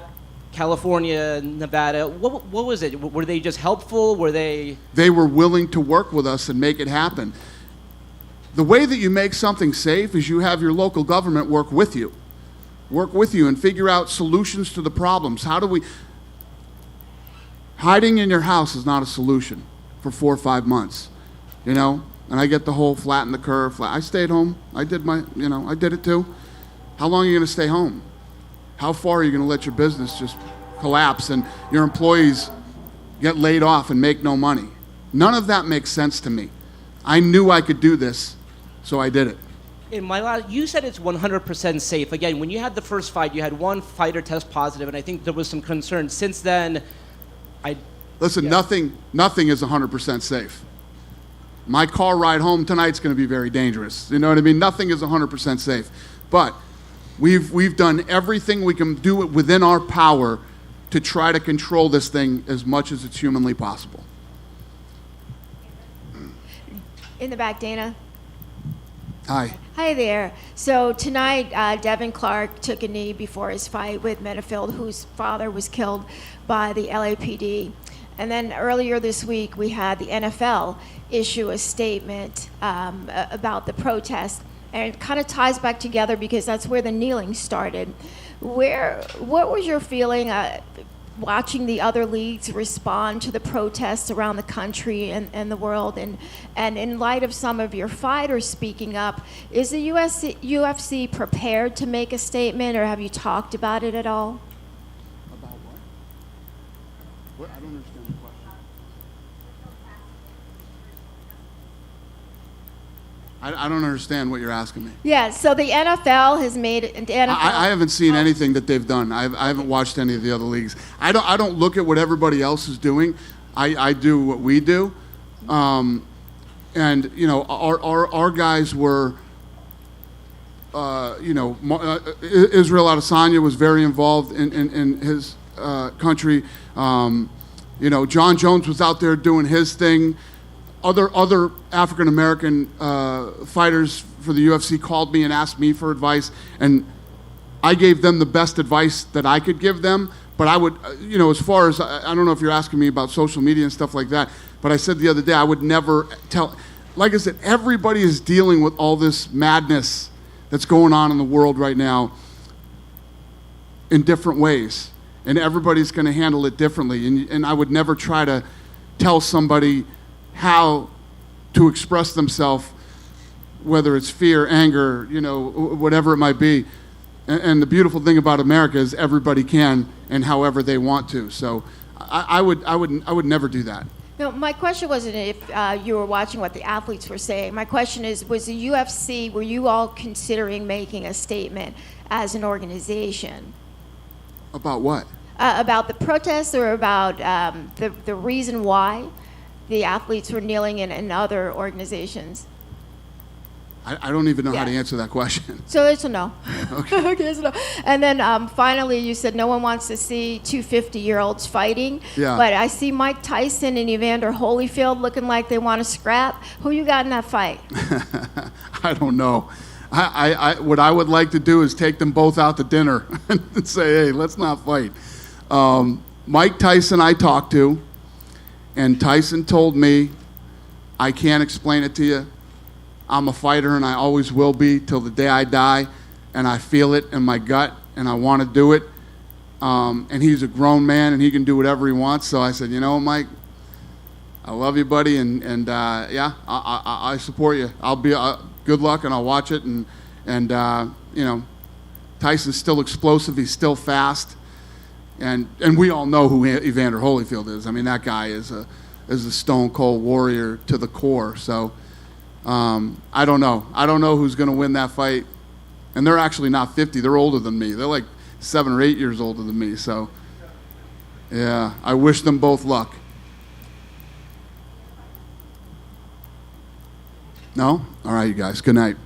Speaker 12: California, Nevada. What was it? Were they just helpful? Were they?
Speaker 9: They were willing to work with us and make it happen. The way that you make something safe is you have your local government work with you and figure out solutions to the problems. Hiding in your house is not a solution for 4 or 5 months, And I get the whole flatten the curve. I stayed home. I did I did it too. How long are you going to stay home? How far are you going to let your business just collapse and your employees get laid off and make no money? None of that makes sense to me. I knew I could do this, so I did it.
Speaker 12: You said it's 100% safe. Again, when you had the first fight, you had one fighter test positive, and I think there was some concern. Since then,
Speaker 9: nothing is 100% safe. My car ride home tonight's going to be very dangerous. You know what I mean? Nothing is 100% safe. But we've done everything we can do it within our power to try to control this thing as much as it's humanly possible.
Speaker 8: In the back, Dana.
Speaker 9: Hi.
Speaker 8: Hi there. So tonight, Devin Clark took a knee before his fight with Menifield, whose father was killed by the LAPD. And then earlier this week, we had the NFL issue a statement about the protest. And it kind of ties back together because that's where the kneeling started. What was your feeling watching the other leagues respond to the protests around the country and the world? And in light of some of your fighters speaking up, is the UFC prepared to make a statement, or have you talked about it at all?
Speaker 9: About what? I don't understand the question. I don't understand what you're asking me.
Speaker 8: Yeah, so the NFL has made it.
Speaker 9: I haven't seen anything that they've done. I haven't watched any of the other leagues. I don't look at what everybody else is doing. I do what we do. And our guys were, Israel Adesanya was very involved in his country. John Jones was out there doing his thing. Other African American fighters for the UFC called me and asked me for advice, and I gave them the best advice that I could give them. But I would, as far as, I don't know if you're asking me about social media and stuff like that, but I said the other day I would never tell. Like I said, everybody is dealing with all this madness that's going on in the world right now in different ways, and everybody's going to handle it differently. And I would never try to tell somebody how to express themselves, whether it's fear, anger, whatever it might be. And the beautiful thing about America is everybody can, and however they want to. So I would never do that.
Speaker 8: No, my question wasn't if you were watching what the athletes were saying. My question is, was the UFC, were you all considering making a statement as an organization?
Speaker 9: About what?
Speaker 8: About the protests, or about the reason why the athletes were kneeling in other organizations?
Speaker 9: I don't even know how to
Speaker 8: Yeah.
Speaker 9: answer that question.
Speaker 8: So it's a no.
Speaker 9: Okay.
Speaker 8: Okay, it's a no. And then finally, you said no one wants to see two 50-year-olds fighting.
Speaker 9: Yeah.
Speaker 8: But I see Mike Tyson and Evander Holyfield looking like they want to scrap. Who you got in that fight?
Speaker 9: I don't know. What I would like to do is take them both out to dinner and say, hey, let's not fight. Mike Tyson I talked to, and Tyson told me, I can't explain it to you. I'm a fighter, and I always will be till the day I die, and I feel it in my gut, and I want to do it. And he's a grown man, and he can do whatever he wants. So I said, you know, Mike, I love you, buddy, and yeah, I support you. I'll be good luck, and I'll watch it. And you know, Tyson's still explosive. He's still fast, and we all know who Evander Holyfield is. I mean, that guy is a stone cold warrior to the core. So I don't know. I don't know who's going to win that fight. And they're actually not 50. They're older than me. They're like 7 or 8 years older than me. So yeah, I wish them both luck. No? All right, you guys. Good night.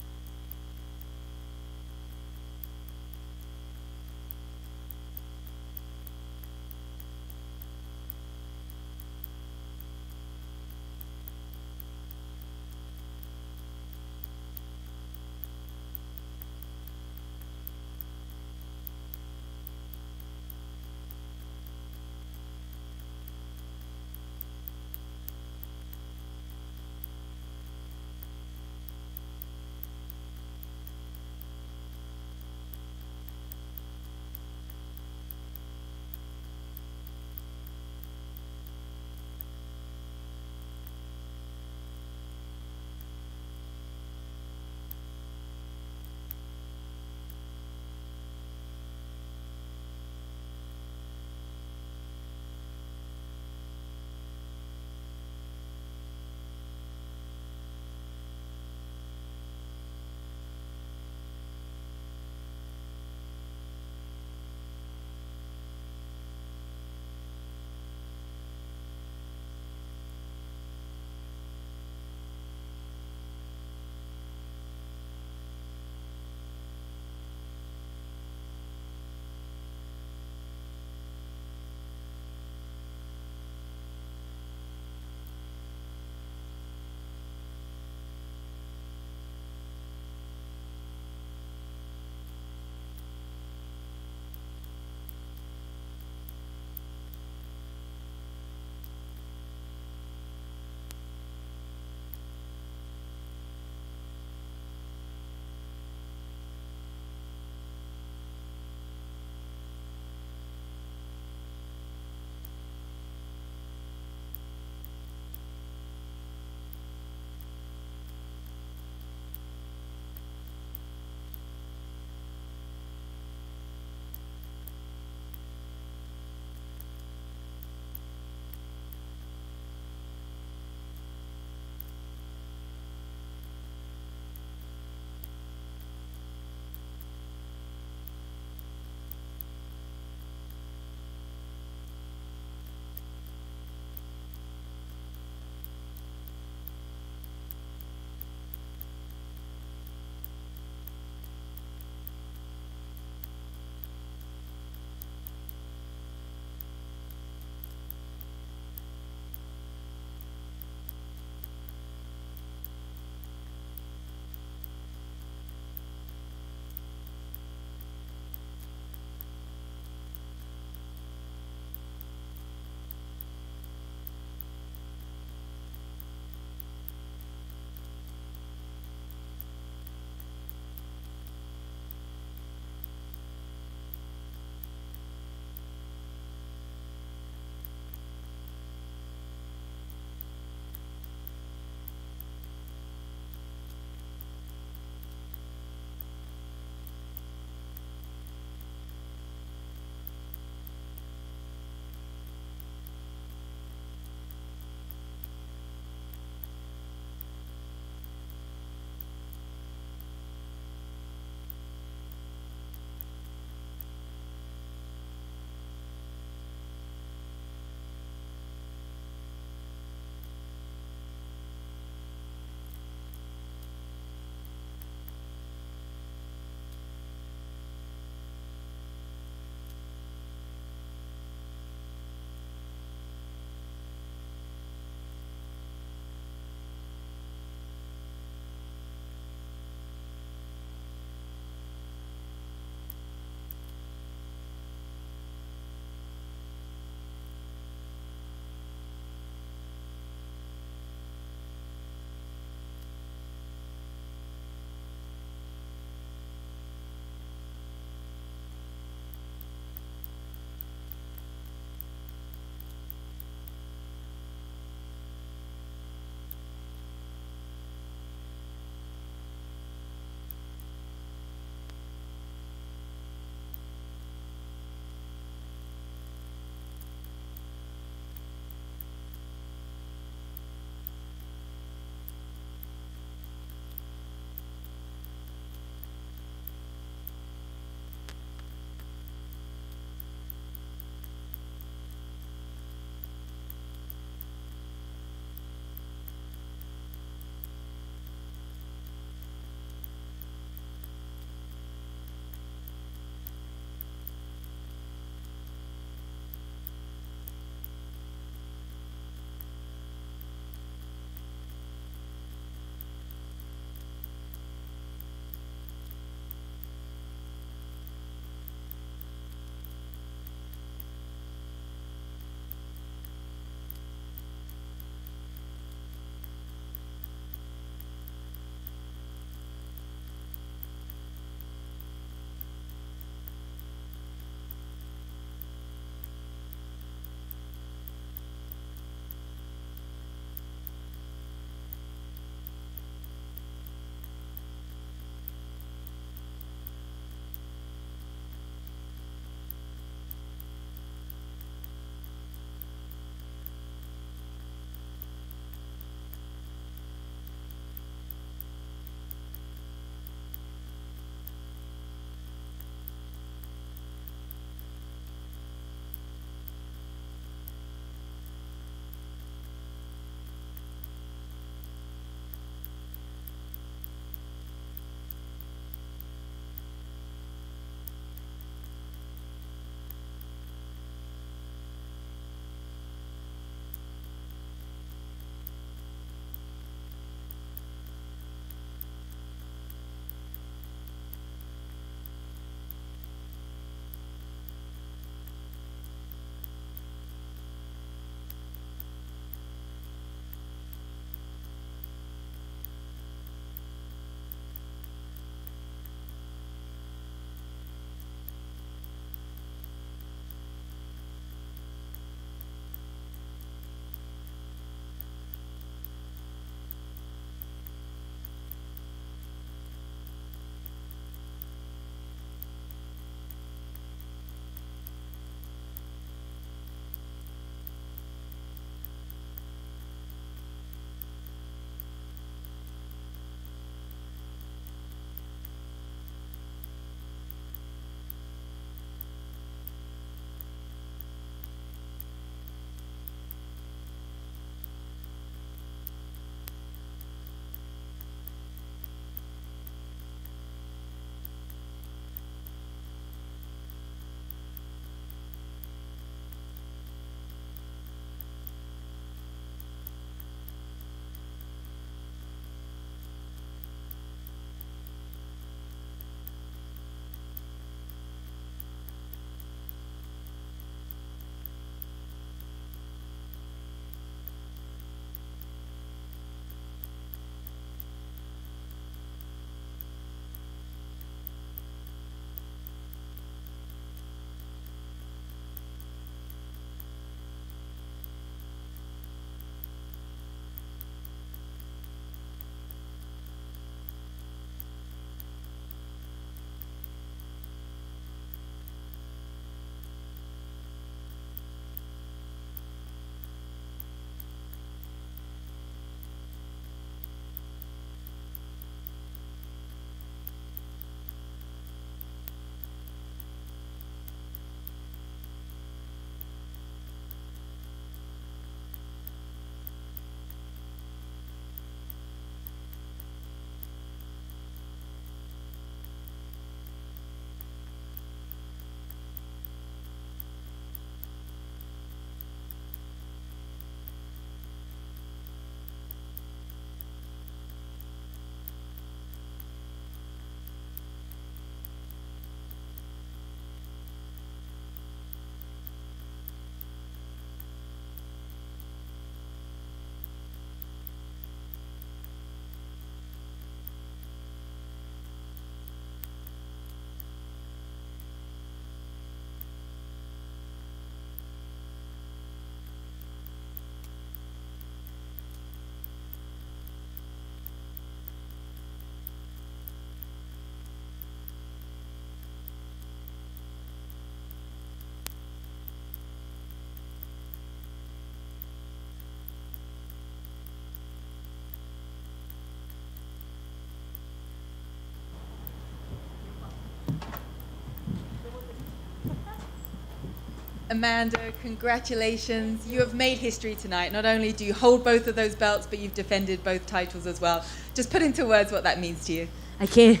Speaker 1: Amanda, congratulations. You have made history tonight. Not only do you hold both of those belts, but you've defended both titles as well. Just put into words what that means to you.
Speaker 13: I can't.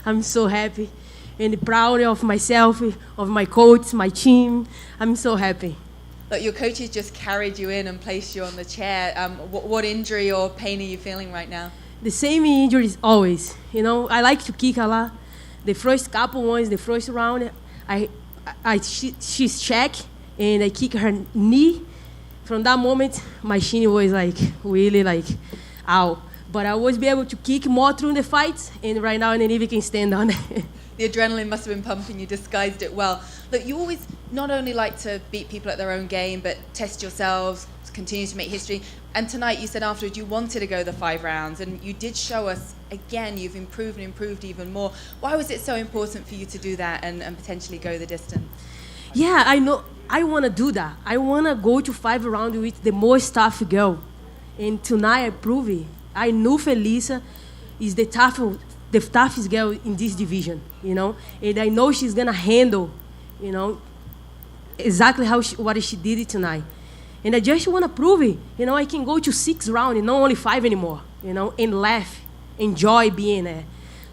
Speaker 13: I'm so happy and proud of myself, of my coach, my team. I'm so happy.
Speaker 1: Look, your coaches just carried you in and placed you on the chair. What injury or pain are you feeling right now?
Speaker 13: The same injuries always. You know, I like to kick a lot. The first couple ones, the first round, she's check and I kick her knee. From that moment, my shin was like really like, ow. But I always be able to kick more through the fights, and right now I don't even can stand on it.
Speaker 1: The adrenaline must have been pumping. You disguised it well. Look, you always not only like to beat people at their own game, but test yourselves, continue to make history. And tonight you said afterwards you wanted to go the 5 rounds, and you did show us, again, you've improved and improved even more. Why was it so important for you to do that and potentially go the distance?
Speaker 13: Yeah, I know. I want to do that. I want to go to 5 rounds with the most tough girl. And tonight I prove it. I knew Felicia is the toughest girl in this division, you know, and I know she's gonna handle, you know, exactly what she did it tonight. And I just want to prove it, you know, I can go to 6 rounds and not only 5 anymore, you know, and laugh, enjoy being there.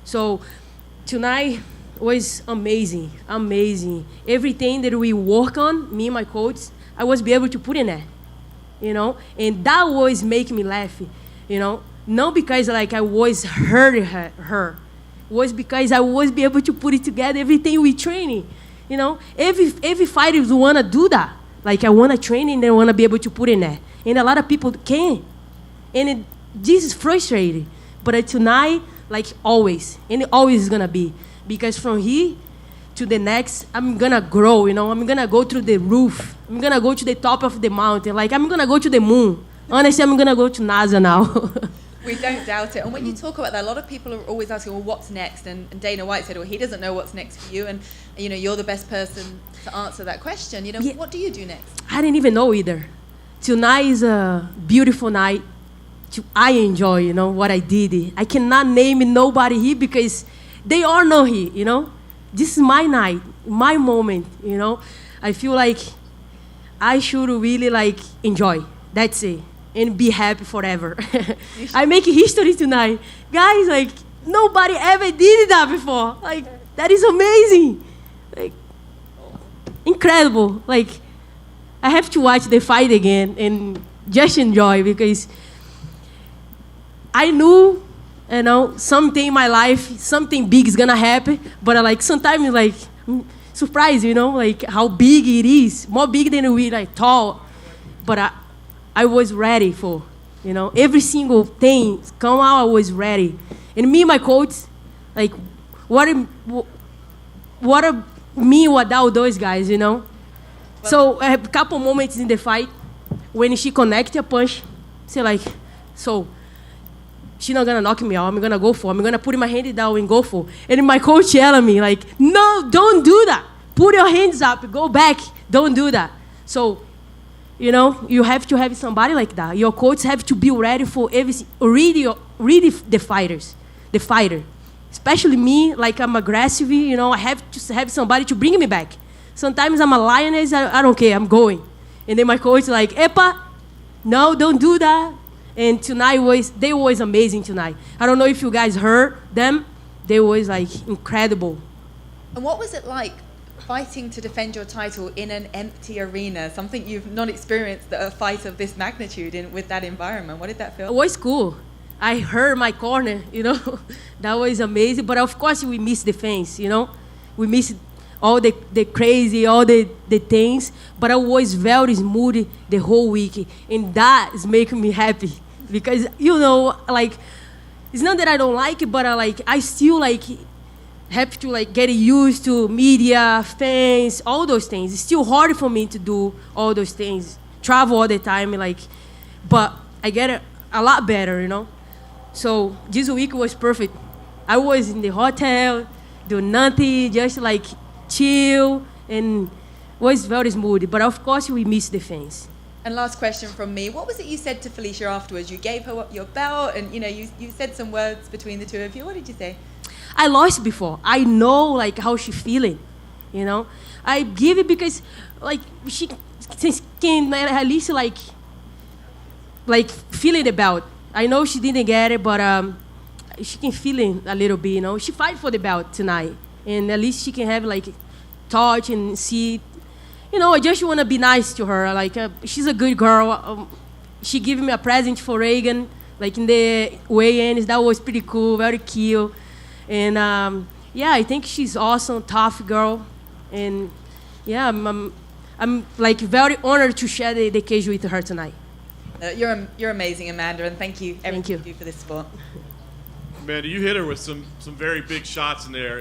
Speaker 13: So tonight was amazing, amazing. Everything that we work on, me and my coach, I was be able to put in there, you know, and that was making me laugh, you know. Not because like I was hurting her. It was because I was be able to put it together, everything we training. You know, every fighter want to do that. Like I want to train and they want to be able to put in there. And a lot of people can't. And this is frustrating. But tonight, like always, and it always is going to be. Because from here to the next, I'm going to grow, you know. I'm going to go through the roof. I'm going to go to the top of the mountain. Like I'm going to go to the moon. Honestly, I'm going to go to NASA now.
Speaker 1: We don't doubt it. And when you talk about that, a lot of people are always asking, well, what's next? And Dana White said, well, he doesn't know what's next for you. And, you know, you're the best person to answer that question. You know,
Speaker 13: yeah.
Speaker 1: What do you do next?
Speaker 13: I didn't even know either. Tonight is a beautiful night. I enjoy, you know, what I did. I cannot name nobody here because they all know here, you know. This is my night, my moment, you know. I feel like I should really, like, enjoy. That's it. And be happy forever. I make history tonight. Guys, like, nobody ever did that before. Like, that is amazing. Like, incredible. Like, I have to watch the fight again and just enjoy because I knew, you know, something in my life, something big is gonna happen, but like sometimes like I'm surprised, you know, like how big it is, more big than we like thought. But I was ready for, you know, every single thing come out. I was ready, and me and my coach, like, what are me without those guys, you know? So I have a couple moments in the fight when she connected a punch, say like, so she's not gonna knock me out. I'm gonna go for. I'm gonna put my hand down and go for. And my coach yelling me like, no, don't do that. Put your hands up. Go back. Don't do that. So, you know, you have to have somebody like that. Your coach have to be ready for everything. Really the fighter. Especially me, like I'm aggressive, you know, I have to have somebody to bring me back. Sometimes I'm a lioness, I don't care, I'm going. And then my coach like, Epa, no, don't do that. And tonight they was amazing tonight. I don't know if you guys heard them. They was like incredible.
Speaker 1: And what was it like fighting to defend your title in an empty arena? Something you've not experienced a fight of this magnitude with that environment. What did that feel?
Speaker 13: It was cool. I heard my corner, you know. That was amazing. But of course we missed the fans, you know. We missed all the crazy, all the things. But I was very smooth the whole week. And that is making me happy. Because, you know, like, it's not that I don't like it, but I still, like, have to, like, get used to media, fans, all those things. It's still hard for me to do all those things. Travel all the time, like, but I get it a lot better, you know. So this week was perfect. I was in the hotel, do nothing, just, like, chill, and was very smooth. But, of course, we missed the fans.
Speaker 1: And last question from me. What was it you said to Felicia afterwards? You gave her your belt and, you know, you said some words between the two of you. What did you say?
Speaker 13: I lost before. I know, like, how she's feeling. you know. I give it because, like, she can at least, like feel it about. I know she didn't get it, but she can feel it a little bit, you know. She fight for the belt tonight, and at least she can have, like, touch and see. You know, I just want to be nice to her. Like, she's a good girl. She gave me a present for Reagan, like, in the weigh-ins. That was pretty cool, very cute. And, yeah, I think she's awesome, tough girl. And, yeah, I'm like, very honored to share the cage with her tonight.
Speaker 1: You're amazing, Amanda, and thank you everything you do for this sport.
Speaker 3: Amanda, you hit her with some very big shots in there.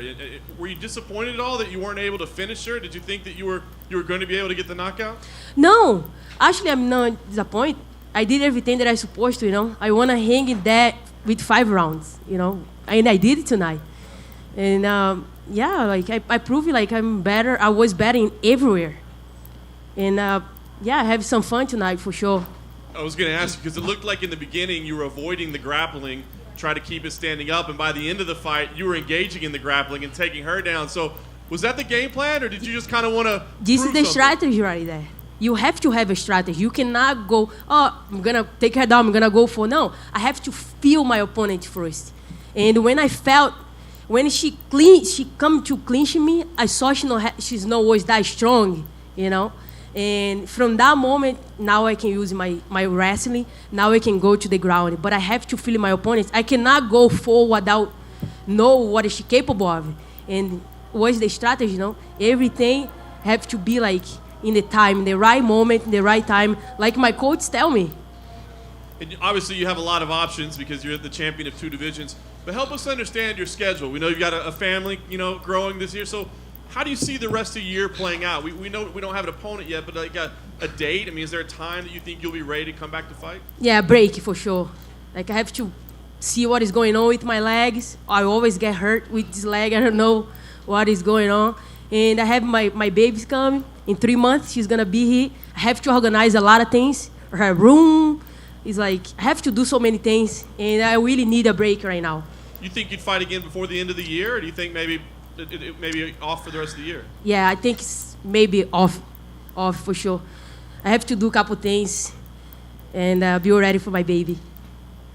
Speaker 3: Were you disappointed at all that you weren't able to finish her? Did you think that you were going to be able to get the knockout?
Speaker 13: No, actually, I'm not disappointed. I did everything that I was supposed to, you know. I want to hang in that with 5 rounds, you know, and I did it tonight. And yeah, like I proved it, like I'm better. I was better in everywhere. And yeah, I have some fun tonight for sure.
Speaker 3: I was going to ask you because it looked like in the beginning you were avoiding the grappling, try to keep it standing up, and by the end of the fight you were engaging in the grappling and taking her down. So was that the game plan, or did you just kind of want to?
Speaker 13: This is the strategy right there. You have to have a strategy. You cannot go, oh, I'm going to take her down, I'm going to go for, no. I have to feel my opponent first. And when I felt, when she come to clinch me, I saw she's not was that strong, you know. And from that moment, now I can use my wrestling. Now I can go to the ground. But I have to feel my opponent. I cannot go forward without know what is she capable of. And what's the strategy, you know? Everything have to be like in the time, in the right moment, in the right time, like my coach tell me.
Speaker 3: And obviously you have a lot of options because you're the champion of 2 divisions. But help us understand your schedule. We know you've got a family, you know, growing this year. So how do you see the rest of the year playing out? We know we don't have an opponent yet, but like a date? I mean, is there a time that you think you'll be ready to come back to fight?
Speaker 13: Yeah, break for sure. Like, I have to see what is going on with my legs. I always get hurt with this leg. I don't know what is going on. And I have my baby's coming. In 3 months, she's going to be here. I have to organize a lot of things. Her room is like, I have to do so many things. And I really need a break right now.
Speaker 3: You think you'd fight again before the end of the year, or do you think maybe it may be off for the rest of the year?
Speaker 13: Yeah, I think it's maybe off for sure. I have to do a couple things and be ready for my baby.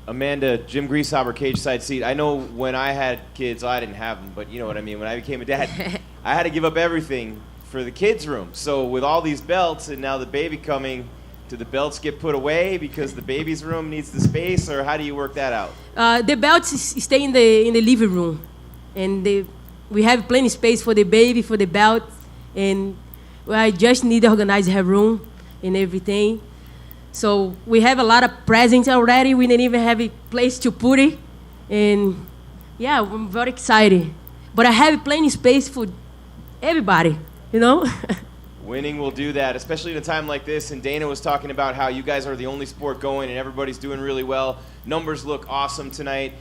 Speaker 4: Amanda, Jim Greasehaber, cage side seat. I know when I had kids, I didn't have them, but you know what I mean. When I became a dad, I had to give up everything for the kids' room. So with all these belts and now the baby coming, do the belts get put away because the baby's room needs the space, or how do you work that out?
Speaker 13: The belts stay in the living room, and we have plenty of space for the baby, for the belt, and I just need to organize her room and everything. So we have a lot of presents already. We didn't even have a place to put it, and yeah, I'm very excited. But I have plenty of space for everybody, you know.
Speaker 4: Winning will do that, especially in a time like this. And Dana was talking about how you guys are the only sport going and everybody's doing really well. Numbers look awesome tonight.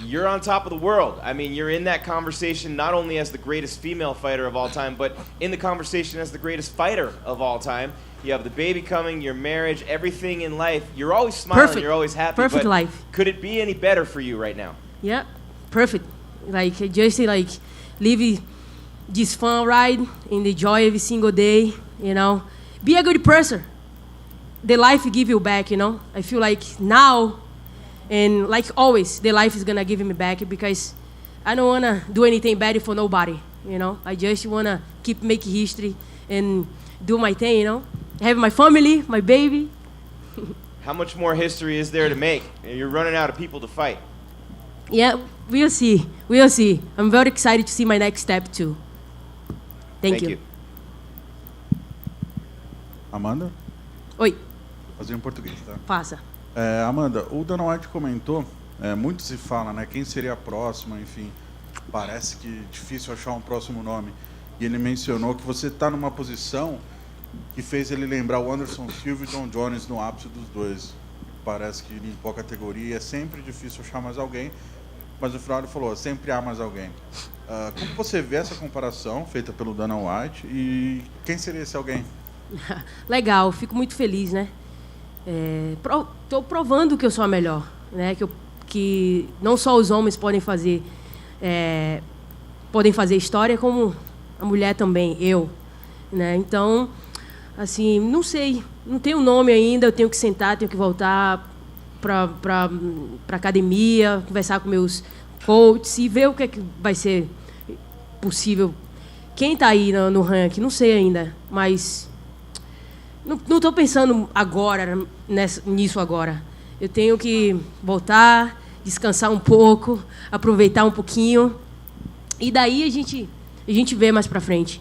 Speaker 4: You're on top of the world. I mean, you're in that conversation not only as the greatest female fighter of all time, but in the conversation as the greatest fighter of all time. You have the baby coming, your marriage, everything in life. You're always smiling,
Speaker 13: Perfect.
Speaker 4: You're always happy.
Speaker 13: Perfect
Speaker 4: but
Speaker 13: life.
Speaker 4: Could it be any better for you right now?
Speaker 13: Yeah, perfect. Like, just like live this fun ride and the joy every single day, you know. Be a good person. The life give you back, you know. I feel like now, and like always, the life is gonna give me back because I don't wanna do anything bad for nobody, you know. I just wanna keep making history and do my thing, you know. Have my family, my baby.
Speaker 4: How much more history is there to make? You're running out of people to fight.
Speaker 13: Yeah, we'll see. We'll see. I'm very excited to see my next step too. Thank you.
Speaker 14: Amanda?
Speaker 13: Oi.
Speaker 14: Fazer em português, tá?
Speaker 13: Passa.
Speaker 14: Amanda, o Dana White comentou, muito se fala, né? Quem seria a próxima, enfim. Parece que é difícil achar um próximo nome. E ele mencionou que você está numa posição que fez ele lembrar o Anderson Silva e John Jones no ápice dos dois. Parece que limpou a categoria, é sempre difícil achar mais alguém, mas no final ele falou, sempre há mais alguém. Como você vê essa comparação feita pelo Dana White e quem seria esse alguém?
Speaker 13: Legal, fico muito feliz, né? Estou provando que eu sou a melhor, né? Que não só os homens podem fazer história, como a mulher também, eu, né? Então, assim, não sei, não tenho nome ainda, eu tenho que sentar, tenho que voltar para academia, conversar com meus coaches e ver o que é que vai ser possível. Quem está aí no ranking, não sei ainda, mas não estou pensando agora nisso agora. Eu tenho que voltar, descansar um pouco, aproveitar um pouquinho e daí a gente vê mais para frente.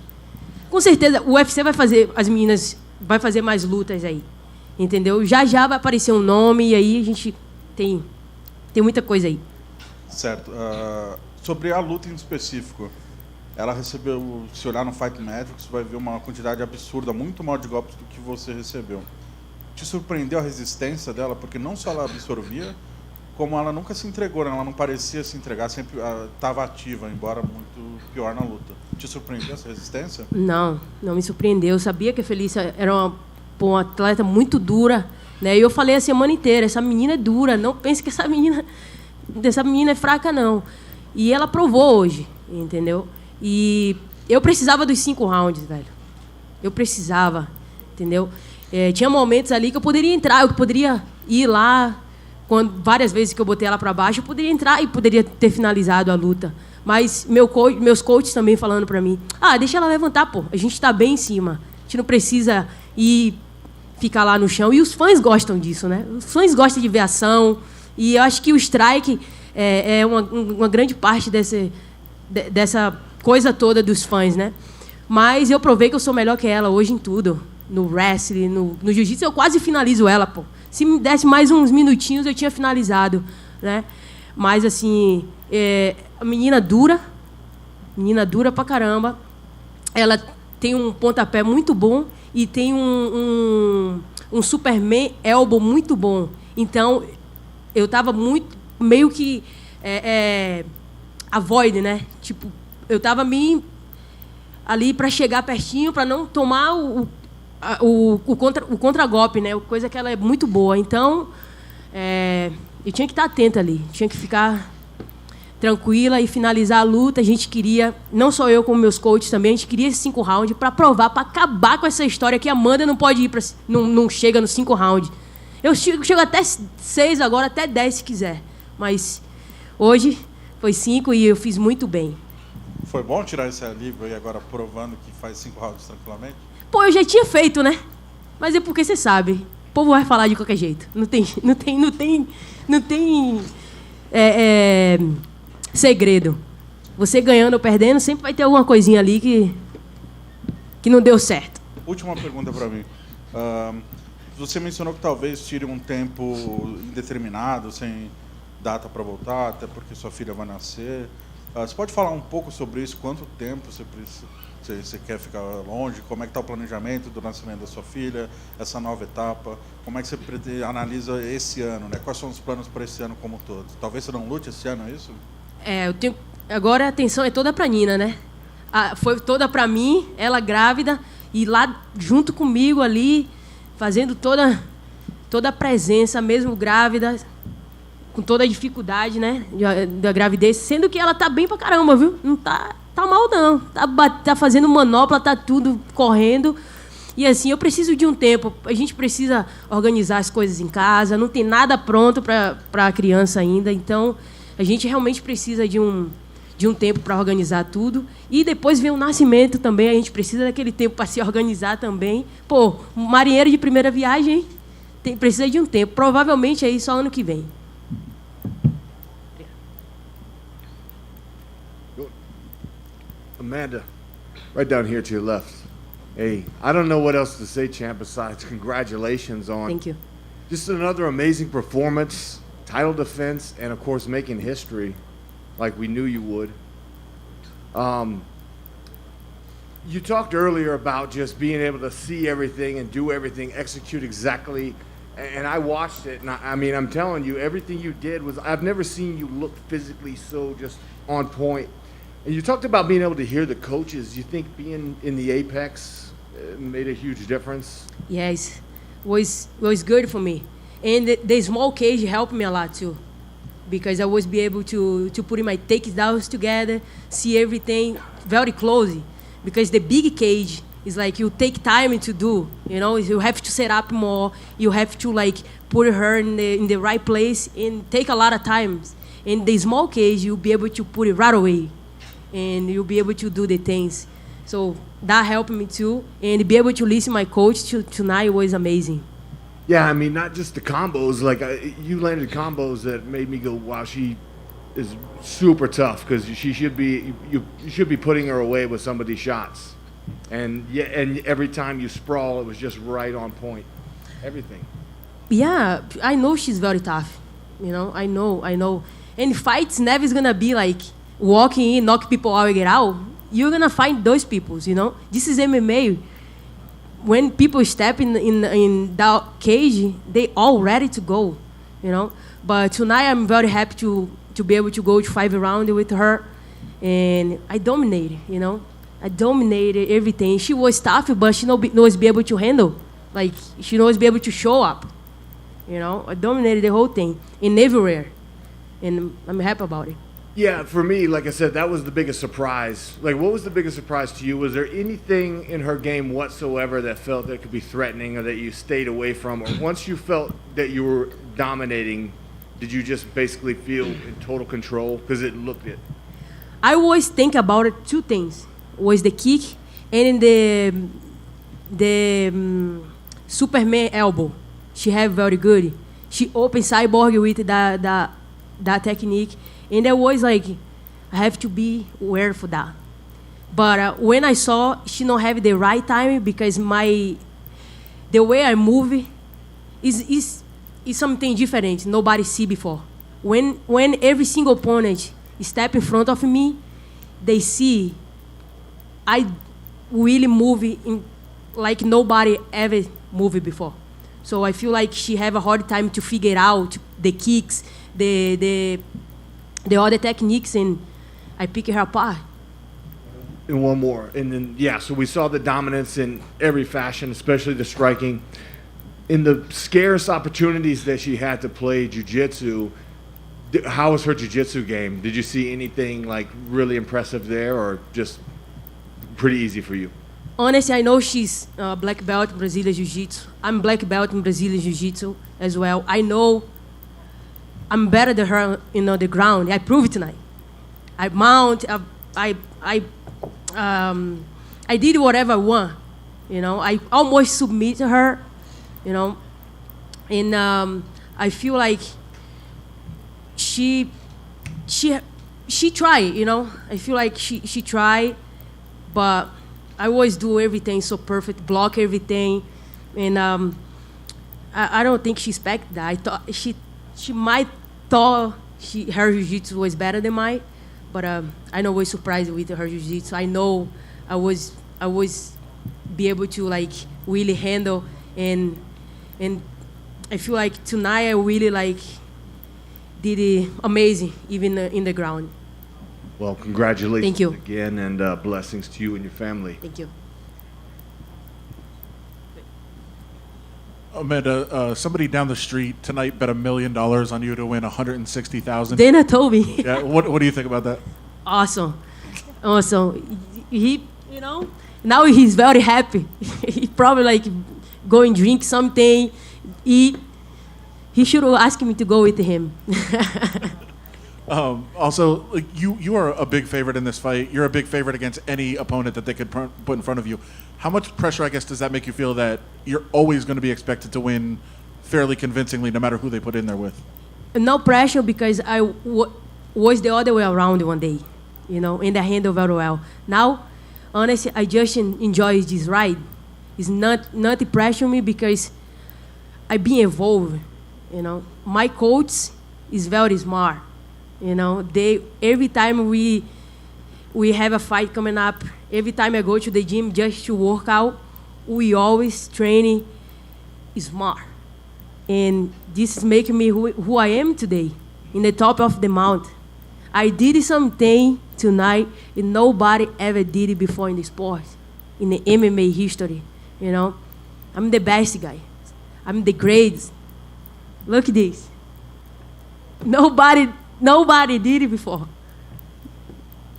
Speaker 13: Com certeza o UFC vai fazer, as meninas vai fazer mais lutas aí, entendeu? Já vai aparecer um nome e aí a gente tem muita coisa aí.
Speaker 14: Certo. Sobre a luta em específico, ela recebeu, se olhar no Fight Metrics, vai ver uma quantidade absurda, muito maior de golpes do que você recebeu. Te surpreendeu a resistência dela? Porque não só ela absorvia, como ela nunca se entregou, né? Ela não parecia se entregar, sempre estava ativa, embora muito pior na luta. Te surpreendeu essa resistência?
Speaker 13: Não me surpreendeu. Eu sabia que a Felicia era uma atleta muito dura, né? E eu falei a semana inteira, essa menina é dura, não pense que essa menina é fraca, não. E ela provou hoje, entendeu? E eu precisava dos 5 rounds, velho. Eu precisava, entendeu? Tinha momentos ali que eu poderia entrar, eu poderia ir lá, várias vezes que eu botei ela para baixo, eu poderia entrar e poderia ter finalizado a luta. Mas meus coaches também falando para mim, deixa ela levantar, pô, a gente está bem em cima, a gente não precisa ir ficar lá no chão. E os fãs gostam disso, né? Os fãs gostam de ver ação, e eu acho que o strike é uma grande parte dessa coisa toda dos fãs, né? Mas eu provei que eu sou melhor que ela hoje em tudo. No wrestling, no jiu-jitsu, eu quase finalizo ela, pô. Se me desse mais uns minutinhos, eu tinha finalizado, né? Mas, assim, a menina dura pra caramba. Ela tem um pontapé muito bom e tem um Superman elbow muito bom. Então, eu tava meio que avoid, né? Tipo, eu tava ali para chegar pertinho, para não tomar o contragolpe, né? Coisa que ela é muito boa. Então, eu tinha que estar atenta ali, tinha que ficar tranquila e finalizar a luta. A gente queria, não só eu como meus coaches também, a gente queria esses 5 rounds para provar, para acabar com essa história que a Amanda não pode ir não chega nos 5 rounds. Eu chego até 6 agora, até 10 se quiser. Mas hoje foi 5 e eu fiz muito bem.
Speaker 14: Foi bom tirar esse alívio aí agora, provando que faz 5 rounds tranquilamente?
Speaker 13: Pô, eu já tinha feito, né? Mas é porque você sabe, o povo vai falar de qualquer jeito. Não tem segredo. Você ganhando ou perdendo, sempre vai ter alguma coisinha ali que não deu certo.
Speaker 14: Última pergunta para mim. Você mencionou que talvez tire um tempo indeterminado, sem data para voltar, até porque sua filha vai nascer. Você pode falar um pouco sobre isso? Quanto tempo você quer ficar longe? Como é que está o planejamento do nascimento da sua filha? Essa nova etapa? Como é que você analisa esse ano, né? Quais são os planos para esse ano como um todo? Talvez você não lute esse ano, é isso?
Speaker 13: Eu tenho... Agora a atenção é toda para Nina, né? Foi toda para mim, ela grávida, e lá junto comigo ali, fazendo toda a presença, mesmo grávida, com toda a dificuldade, né, da gravidez, sendo que ela tá bem pra caramba, viu? Não tá mal, não. Tá fazendo manopla, tá tudo correndo. E assim, eu preciso de um tempo. A gente precisa organizar as coisas em casa, não tem nada pronto para a criança ainda. Então, a gente realmente precisa de um tempo para organizar tudo. E depois vem o nascimento também, a gente precisa daquele tempo para se organizar também. Pô, marinheiro de primeira viagem, precisa de um tempo. Provavelmente aí só ano que vem.
Speaker 11: Amanda, right down here to your left. Hey, I don't know what else to say, champ, besides congratulations on
Speaker 13: Thank you.
Speaker 11: Just another amazing performance, title defense, and of course making history like we knew you would. You talked earlier about just being able to see everything and do everything, execute exactly, and I watched it, and I mean, I'm telling you, everything you did was, I've never seen you look physically so just on point. And you talked about being able to hear the coaches. You think being in the Apex made a huge difference?
Speaker 13: Yes, was good for me. And the small cage helped me a lot too, because I was be able to put my takedowns together, see everything very close, because the big cage is like you take time to do, you know, you have to set up more, you have to like put her in the right place and take a lot of time. In the small cage, you'll be able to put it right away and you'll be able to do the things. So that helped me too, and be able to listen to my coach tonight was amazing.
Speaker 11: Yeah, I mean, not just the combos. Like, you landed combos that made me go, wow, she is super tough, because you should be putting her away with some of these shots. And yeah, and every time you sprawl, it was just right on point. Everything.
Speaker 13: Yeah, I know she's very tough. You know, I know. And fights never is gonna be like walking in, knock people out, and get out. You're gonna find those people, you know. This is MMA. When people step in that cage, they all ready to go, you know. But tonight I'm very happy to be able to go to 5 rounds with her, and I dominated, you know. I dominated everything. She was tough, but she knows be able to handle. Like, she knows be able to show up, you know. I dominated the whole thing in everywhere, and I'm happy about it.
Speaker 11: Yeah, for me, like I said, that was the biggest surprise. Like, what was the biggest surprise to you? Was there anything in her game whatsoever that felt that could be threatening or that you stayed away from? Or once you felt that you were dominating, did you just basically feel in total control? Because it looked it.
Speaker 13: I always think about it, two things. Was the kick and in the Superman elbow. She had very good. She opened cyborg with that technique. And I was like, I have to be aware for that. But when I saw she don't have the right time, because the way I move is something different nobody see before. When every single opponent step in front of me, they see I really move in like nobody ever moved before. So I feel like she have a hard time to figure out the kicks, the other techniques, and I pick her apart.
Speaker 11: And one more. And then, yeah, so we saw the dominance in every fashion, especially the striking. In the scarce opportunities that she had to play jiu-jitsu, how was her jiu-jitsu game? Did you see anything like really impressive there, or just pretty easy for you?
Speaker 13: Honestly, I know she's black belt in Brazilian Jiu-Jitsu. I'm black belt in Brazilian Jiu-Jitsu as well. I know I'm better than her on the ground. I proved it tonight. I mount. I did whatever I want. You know, I almost submit to her. You know, and I feel like she tried. You know, I feel like she tried, but I always do everything so perfect, block everything, and I don't think she expected that. I thought she might thought her jiu-jitsu was better than mine, but I know I was surprised with her jiu-jitsu. I know I was be able to like really handle, and I feel like tonight I really like did it amazing even in the ground.
Speaker 11: Well, congratulations
Speaker 13: Thank you.
Speaker 11: again, and blessings to you and your family.
Speaker 13: Thank you.
Speaker 15: Amanda, somebody down the street tonight bet $1 million on you to win $160,000.
Speaker 13: Dana told me.
Speaker 15: Yeah, what do you think about that?
Speaker 13: Awesome. He, you know, now he's very happy. He probably like go and drink something, eat. He should have asked me to go with him.
Speaker 15: Also, like, you are a big favorite in this fight. You're a big favorite against any opponent that they could put in front of you. How much pressure, I guess, does that make you feel that you're always going to be expected to win fairly convincingly, no matter who they put in there with?
Speaker 13: No pressure, because I was the other way around one day, you know, and I handle very well. Now, honestly, I just enjoy this ride. It's not pressure me, because I be involved, you know. My coach is very smart. You know, every time we have a fight coming up, every time I go to the gym just to work out, we always training smart. And this is making me who I am today, in the top of the mountain. I did something tonight and nobody ever did it before in the sport, in the MMA history. You know, I'm the best guy. I'm the greatest. Look at this. Nobody did it before.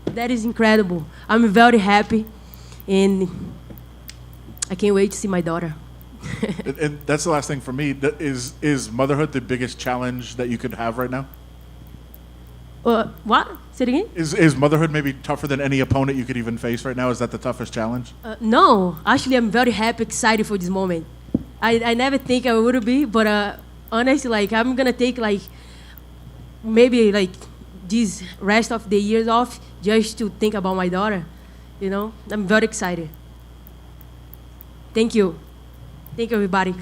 Speaker 13: That is incredible. I'm very happy. and I can't wait to see my daughter.
Speaker 15: And that's the last thing for me. Is motherhood the biggest challenge that you could have right now?
Speaker 13: What? Say it again?
Speaker 15: Is motherhood maybe tougher than any opponent you could even face right now? Is that the toughest challenge?
Speaker 13: No, actually, I'm very happy, excited for this moment. I never think I would be, but honestly, like I'm gonna take like maybe like this rest of the years off just to think about my daughter. You know, I'm very excited. Thank you. Thank you, everybody.